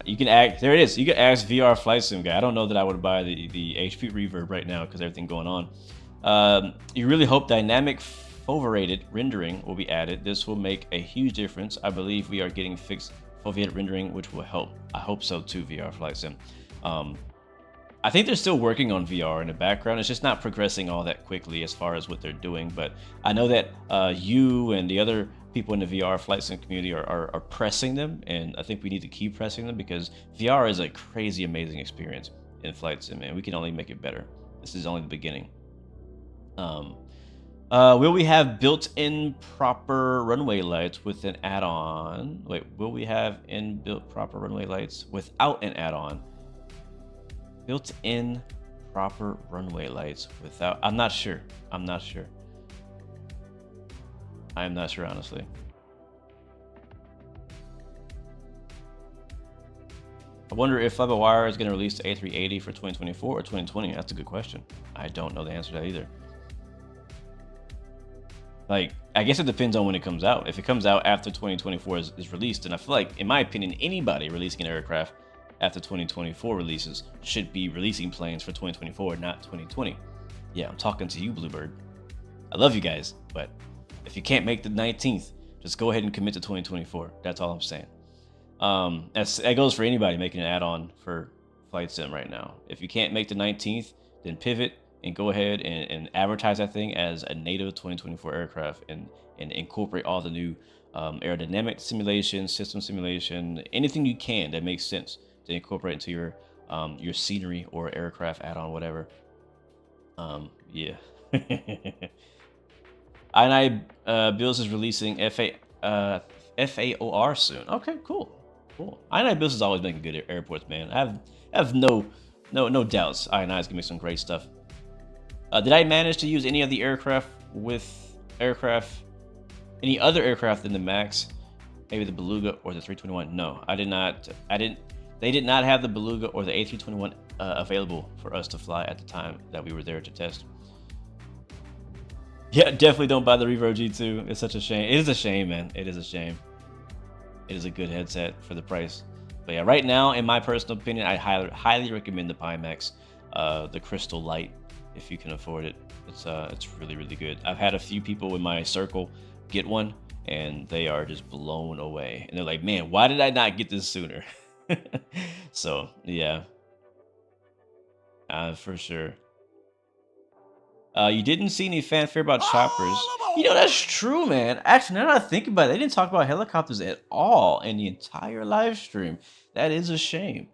you can ask, there it is. You can ask VR Flight Sim guy. I don't know that I would buy the HP Reverb right now because everything going on. You really hope dynamic foveated rendering will be added. This will make a huge difference. I believe we are getting fixed foveated rendering, which will help. I hope so too, VR Flight Sim. I think they're still working on VR in the background. It's just not progressing all that quickly as far as what they're doing. But I know that you and the other people in the VR Flight Sim community are pressing them, and I think we need to keep pressing them because VR is a crazy, amazing experience in Flight Sim, and we can only make it better. This is only the beginning. Will we have built-in proper runway lights with an add-on? Wait, will we have inbuilt proper runway lights without an add-on? Built-in proper runway lights without... I'm not sure. I'm not sure. I'm not sure, honestly. I wonder if Fly-by-Wire is going to release the A380 for 2024 or 2020. That's a good question. I don't know the answer to that either. Like, I guess it depends on when it comes out. If it comes out after 2024 is released, then I feel like, in my opinion, anybody releasing an aircraft after 2024 releases should be releasing planes for 2024, not 2020. Yeah, I'm talking to you, Bluebird. I love you guys, but if you can't make the 19th, just go ahead and commit to 2024. That's all I'm saying. That goes for anybody making an add-on for Flight Sim right now. If you can't make the 19th, then pivot and go ahead and advertise that thing as a native 2024 aircraft and incorporate all the new aerodynamic simulation, system simulation, anything you can that makes sense to incorporate into your scenery or aircraft add-on, whatever. Yeah. I Bills is releasing FAOR soon. Okay, cool. I Bills is always making good airports, man. I have no doubts. I is gonna make some great stuff. Did I manage to use any of the aircraft any other aircraft than the Max? Maybe the Beluga or the 321? No, I did not. They did not have the Beluga or the A321 available for us to fly at the time that we were there to test. Yeah, definitely don't buy the Revo G2. It's such a shame. It is a shame, man. It is a shame. It is a good headset for the price. But yeah, right now, in my personal opinion, I highly recommend the Pimax, the Crystal Light, if you can afford it. It's really, really good. I've had a few people in my circle get one, and they are just blown away. And they're like, man, why did I not get this sooner? So, yeah. For sure. You didn't see any fanfare about choppers. You know, that's true, man. Actually, now that I think about it, they didn't talk about helicopters at all in the entire live stream. That is a shame.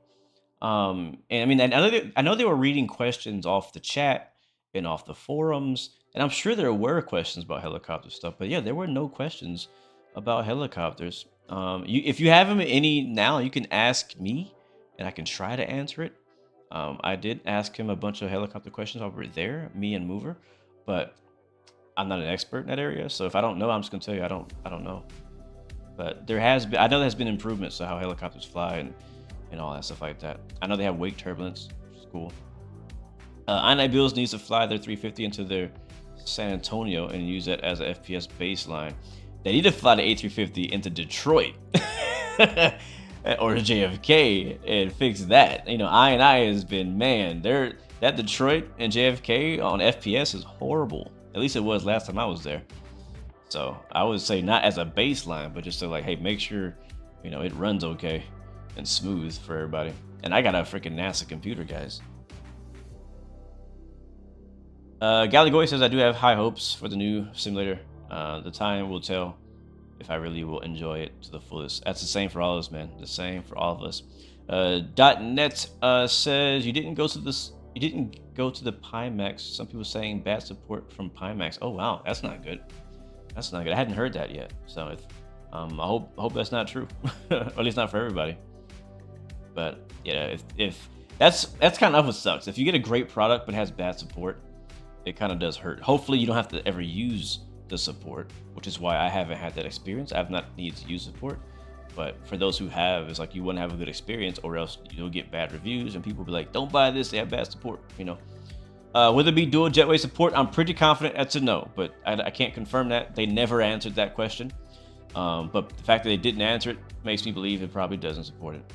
And I mean, I know they were reading questions off the chat and off the forums, and I'm sure there were questions about helicopter stuff, but yeah, there were no questions about helicopters. If you have them any now, you can ask me, and I can try to answer it. I did ask him a bunch of helicopter questions over there, me and Mover, but I'm not an expert in that area. So if I don't know, I'm just gonna tell you I don't know. But I know there's been improvements to how helicopters fly and all that stuff like that. I know they have wake turbulence, which is cool. Bills needs to fly their 350 into their San Antonio and use that as a FPS baseline. They need to fly the A350 into Detroit. Or JFK and fix that. You know, I has been, man, that Detroit and JFK on FPS is horrible. At least it was last time I was there. So I would say not as a baseline, but just to like, hey, make sure, you know, it runs okay and smooth for everybody. And I got a freaking NASA computer, guys. Galagoy says I do have high hopes for the new simulator. The time will tell if I really will enjoy it to the fullest. That's the same for all of us, man. The same for all of us. .net says you didn't go to the Pimax. Some people saying bad support from Pimax. Oh wow, that's not good. That's not good. I hadn't heard that yet. So if, I hope that's not true, or at least not for everybody. But yeah, if that's kind of what sucks. If you get a great product but has bad support, it kind of does hurt. Hopefully you don't have to ever use the support, which is why I haven't had that experience. I've not needed to use support. But for those who have, it's like you wouldn't have a good experience, or else you'll get bad reviews and people will be like, don't buy this, they have bad support, you know. Will there be dual jetway support? I'm pretty confident that's a no, but I can't confirm that. They never answered that question. But the fact that they didn't answer it makes me believe it probably doesn't support it.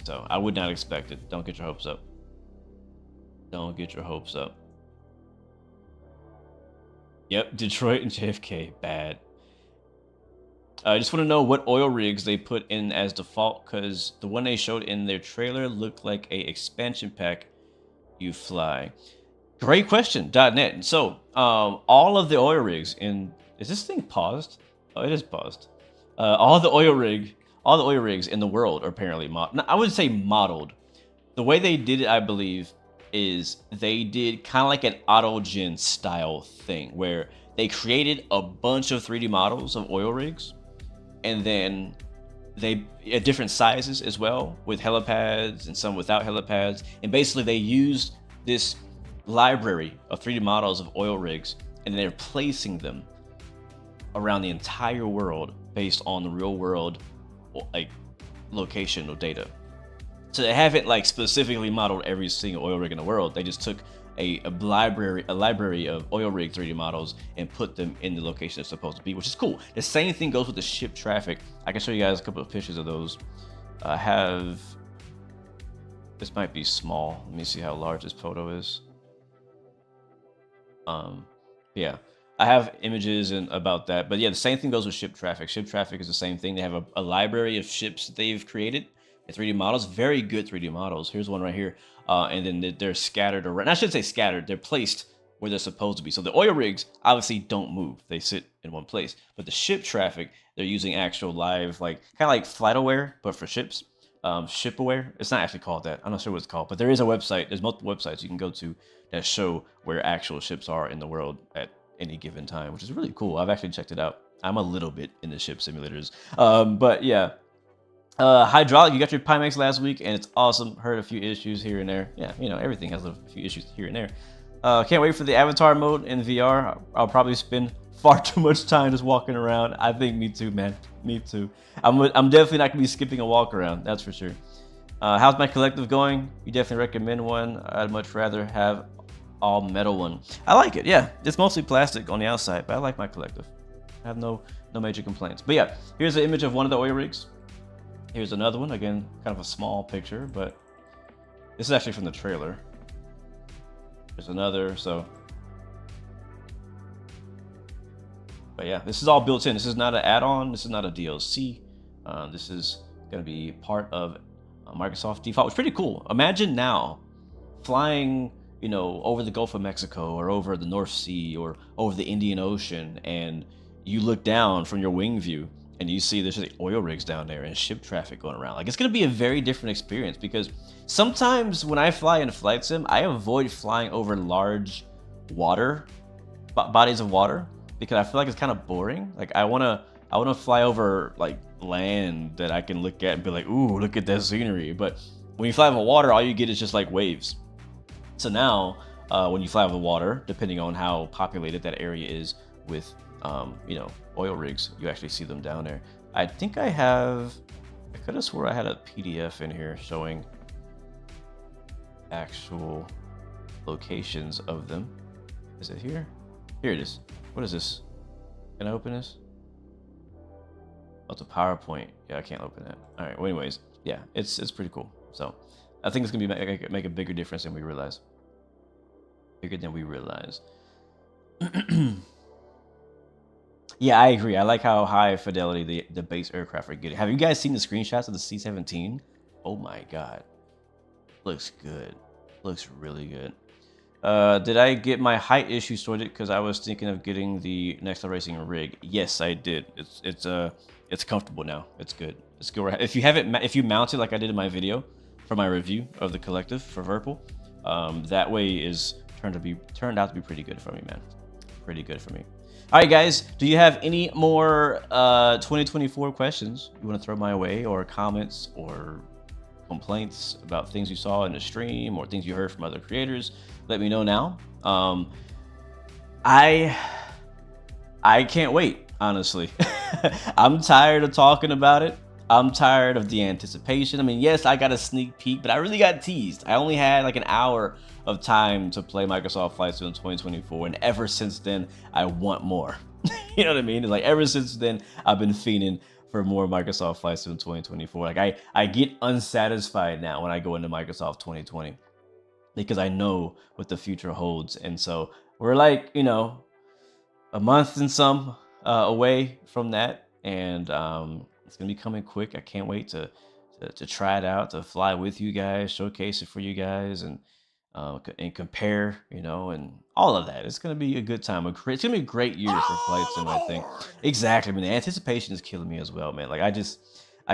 So I would not expect it. Don't get your hopes up. Don't get your hopes up. Yep, Detroit and JFK, bad. I just want to know what oil rigs they put in as default, because the one they showed in their trailer looked like a expansion pack you fly. Great question, .net. So, all of the oil rigs in... Is this thing paused? Oh, it is paused. All the oil rigs in the world are apparently I wouldn't say modeled. The way they did it, I believe, is they did kind of like an autogen style thing, where they created a bunch of 3D models of oil rigs, and then they at different sizes as well, with helipads and some without helipads, and basically they used this library of 3D models of oil rigs, and they're placing them around the entire world based on the real world like locational data. So they haven't like specifically modeled every single oil rig in the world. They just took a library of oil rig 3D models and put them in the location they're supposed to be, which is cool. The same thing goes with the ship traffic. I can show you guys a couple of pictures of those. I have, this might be small. Let me see how large this photo is. Yeah, I have images and about that, but yeah, the same thing goes with ship traffic. Ship traffic is the same thing. They have a library of ships that they've created, 3D models, very good 3D models. Here's one right here, and then they're scattered around. I shouldn't say scattered. They're placed where they're supposed to be. So the oil rigs obviously don't move; they sit in one place. But the ship traffic, they're using actual live, like kind of like FlightAware, but for ships. ShipAware. It's not actually called that. I'm not sure what it's called, but there is a website. There's multiple websites you can go to that show where actual ships are in the world at any given time, which is really cool. I've actually checked it out. I'm a little bit into ship simulators, but yeah. Hydraulic, you got your Pimax last week, and it's awesome. Heard a few issues here and there. Yeah, you know, everything has a few issues here and there. Can't wait for the avatar mode in VR. I'll probably spend far too much time just walking around. I think me too, man. Me too. I'm definitely not gonna be skipping a walk around. That's for sure. How's my collective going? You definitely recommend one. I'd much rather have all metal one. I like it. Yeah, it's mostly plastic on the outside, but I like my collective. I have no major complaints. But yeah, here's an image of one of the oil rigs. Here's another one. Again, kind of a small picture, but this is actually from the trailer. There's another. So, but yeah, this is all built in. This is not an add-on. This is not a DLC. This is going to be part of Microsoft default. It's pretty cool. Imagine now flying, you know, over the Gulf of Mexico or over the North Sea or over the Indian Ocean, and you look down from your wing view and you see there's just oil rigs down there and ship traffic going around. Like, it's going to be a very different experience, because sometimes when I fly in flight sim, I avoid flying over large water bodies of water, because I feel like it's kind of boring. Like, I want to fly over like land that I can look at and be like, ooh, look at that scenery. But when you fly over water, all you get is just like waves. So now when you fly over the water, depending on how populated that area is with you know, oil rigs, you actually see them down there. I think I could have swore I had a PDF in here showing actual locations of them. Is it here? Here it is. What is this? Can I open this? Oh, it's a PowerPoint. Yeah, I can't open that. All right. Well, anyways, yeah, it's pretty cool. So I think it's gonna be make a bigger difference than we realize. Bigger than we realize. Yeah, I agree. I like how high fidelity the base aircraft are getting. Have you guys seen the screenshots of the C-17? Oh my god. Looks good. Looks really good. Did I get my height issue sorted? Because I was thinking of getting the Next Level Racing rig. Yes, I did. It's comfortable now. It's good. It's good. If you mount it like I did in my video for my review of the collective for Verpal, that way is turned out to be pretty good for me, man. Pretty good for me. All right, guys, do you have any more 2024 questions you want to throw my way, or comments or complaints about things you saw in the stream or things you heard from other creators? Let me know now. I can't wait, honestly. I'm tired of talking about it. I'm tired of the anticipation. I mean, yes, I got a sneak peek, but I really got teased. I only had like an hour of time to play Microsoft Flight Sim 2024, and ever since then, I want more. You know what I mean? It's like ever since then, I've been fiending for more Microsoft Flight Sim 2024. Like I get unsatisfied now when I go into Microsoft 2020 because I know what the future holds, and so we're like, you know, a month and some away from that, and it's gonna be coming quick. I can't wait to try it out, to fly with you guys, showcase it for you guys, and compare, you know, and all of that. It's gonna be a good time. It's gonna be a great year for Flight Sim, I think. Exactly. I mean, the anticipation is killing me as well, man. Like I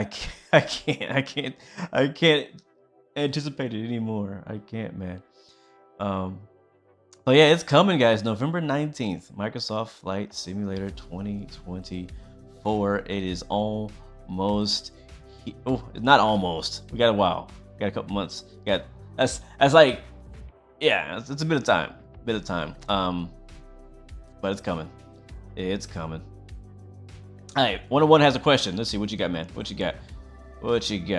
can't anticipate it anymore. I can't, man. But yeah, it's coming, guys. November 19th, Microsoft Flight Simulator 2024. It is almost, not almost. We got a while. We got a couple months. That's like, yeah, it's a bit of time. But it's coming. It's coming. All right, 101 has a question. Let's see what you got, man. What you got? Where's it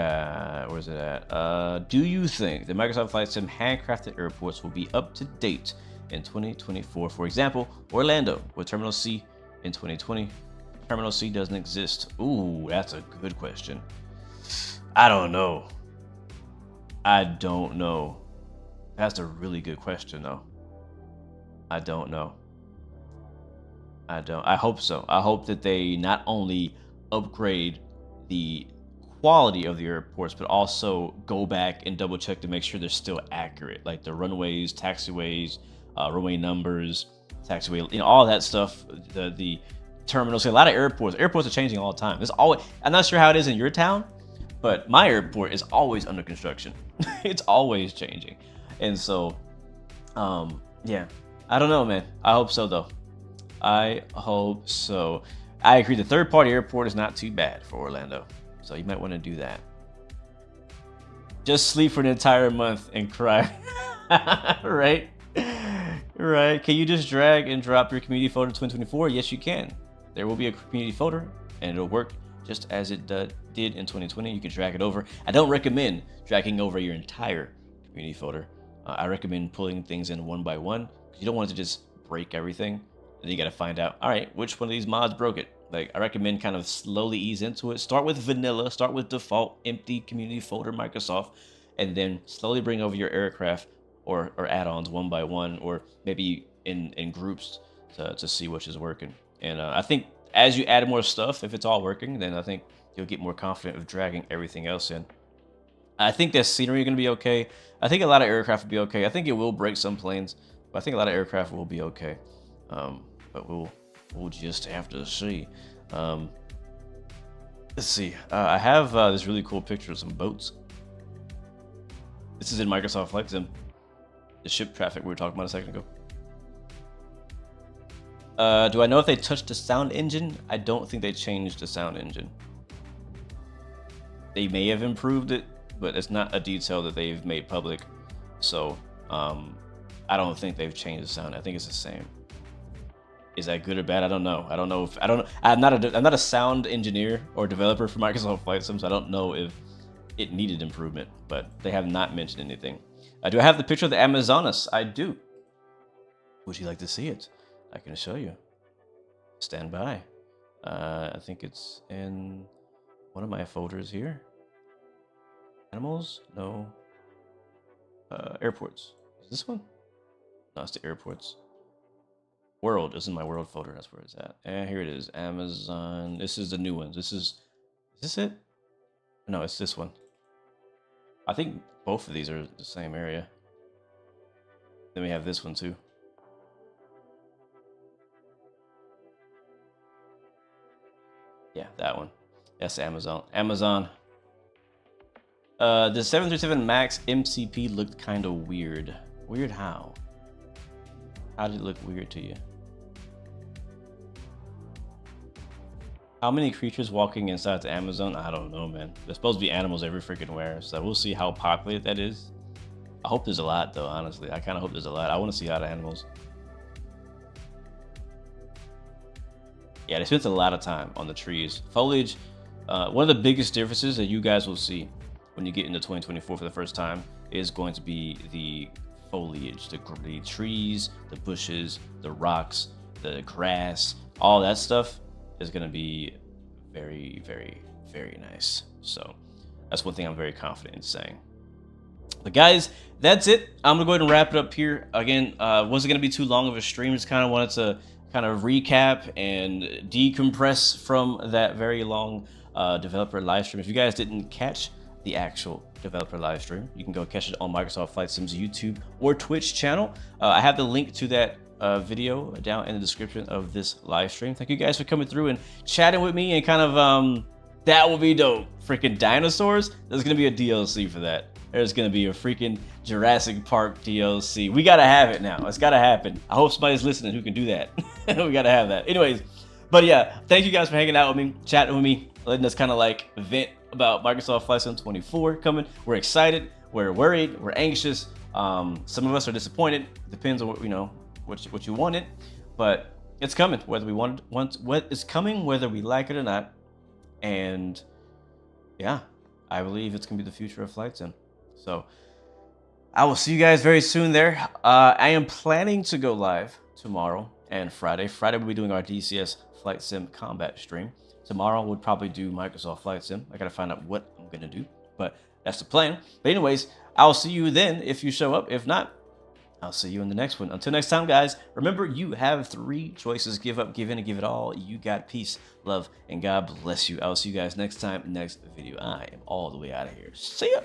at? Do you think the Microsoft Flight Sim handcrafted airports will be up to date in 2024? For example, Orlando with Terminal C in 2020. Terminal C doesn't exist. Ooh, that's a good question. I don't know. That's a really good question, though. I don't know. I hope so. I hope that they not only upgrade the quality of the airports, but also go back and double check to make sure they're still accurate, like the runways, taxiways, runway numbers, taxiway, you know, all that stuff. The terminals. A lot of airports are changing all the time. There's always, I'm not sure how it is in your town, but my airport is always under construction. It's always changing, and so, yeah, I don't know, man. I hope so, though. I hope so. I agree. The third-party airport is not too bad for Orlando, so you might want to do that. Just sleep for an entire month and cry. Right? Right. Can you just drag and drop your community folder 2024? Yes, you can. There will be a community folder, and it'll work just as it did in 2020. You can drag it over. I don't recommend dragging over your entire community folder. I recommend pulling things in one by one. You don't want it to just break everything. Then you got to find out, all right, which one of these mods broke it? Like, I recommend kind of slowly ease into it. Start with vanilla, start with default, empty community folder Microsoft, and then slowly bring over your aircraft or add-ons one by one, or maybe in groups to see which is working. And I think as you add more stuff, if it's all working, then I think you'll get more confident of dragging everything else in. I think that scenery is going to be okay. I think a lot of aircraft will be okay. I think it will break some planes, but I think a lot of aircraft will be okay. But we'll just have to see. Let's see. I have this really cool picture of some boats. This is in Microsoft Flight Sim. The ship traffic we were talking about a second ago. Do I know if they touched the sound engine? I don't think they changed the sound engine. They may have improved it, but it's not a detail that they've made public. So I don't think they've changed the sound. I think it's the same. Is that good or bad? I don't know. I'm not a sound engineer or developer for Microsoft Flight Sim, so I don't know if it needed improvement, but they have not mentioned anything. Do I have the picture of the Amazonas? I do. Would you like to see it? I can show you. Stand by. I think it's in one of my folders here. Animals? No. Airports. Is this one? No, it's the airports. World is in my world folder. That's where it's at. And here it is. Amazon. This is the new one. Is this it? No, it's this one. I think both of these are the same area. Then we have this one too. Yeah, that one. That's Amazon. Amazon. The 737 MAX MCP looked kind of weird. Weird how? How did it look weird to you? How many creatures walking inside the Amazon? I don't know, man. There's supposed to be animals every freaking where, so we'll see how populated that is. I hope there's a lot, though, honestly. I kind of hope there's a lot. I want to see a lot of animals. Yeah, they spent a lot of time on the trees. Foliage, one of the biggest differences that you guys will see when you get into 2024 for the first time is going to be the foliage, the trees, the bushes, the rocks, the grass, all that stuff is going to be very, very, very nice. So that's one thing I'm very confident in saying. But guys, that's it. I'm gonna go ahead and wrap it up here. Again, wasn't gonna be too long of a stream. Just kind of wanted to kind of recap and decompress from that very long developer live stream. If you guys didn't catch the actual developer live stream, you can go catch it on Microsoft Flight Sim's YouTube or Twitch channel. I have the link to that video down in the description of this live stream. Thank you guys for coming through and chatting with me and kind of that will be dope. Freaking dinosaurs. There's gonna be a DLC for that. There's gonna be a freaking Jurassic Park DLC. We gotta have it now. It's gotta happen. I hope somebody's listening who can do that. We gotta have that. Anyways, but yeah, thank you guys for hanging out with me, chatting with me, letting us kind of like vent about Microsoft Flight Sim 24 coming. We're excited. We're worried. We're anxious. Some of us are disappointed. Depends on what what you wanted, but it's coming whether we want what is coming whether we like it or not. And yeah, I believe it's gonna be the future of Flight Sim. So I will see you guys very soon there. I am planning to go live tomorrow and Friday. Friday we'll be doing our DCS Flight Sim combat stream. Tomorrow we'll probably do Microsoft Flight Sim. I gotta find out what I'm gonna do, but that's the plan. But anyways, I'll see you then if you show up. If not, I'll see you in the next one. Until next time, guys, remember you have 3 choices. Give up, give in, and give it all. You got peace, love, and God bless you. I'll see you guys next time, next video. I am all the way out of here. See ya.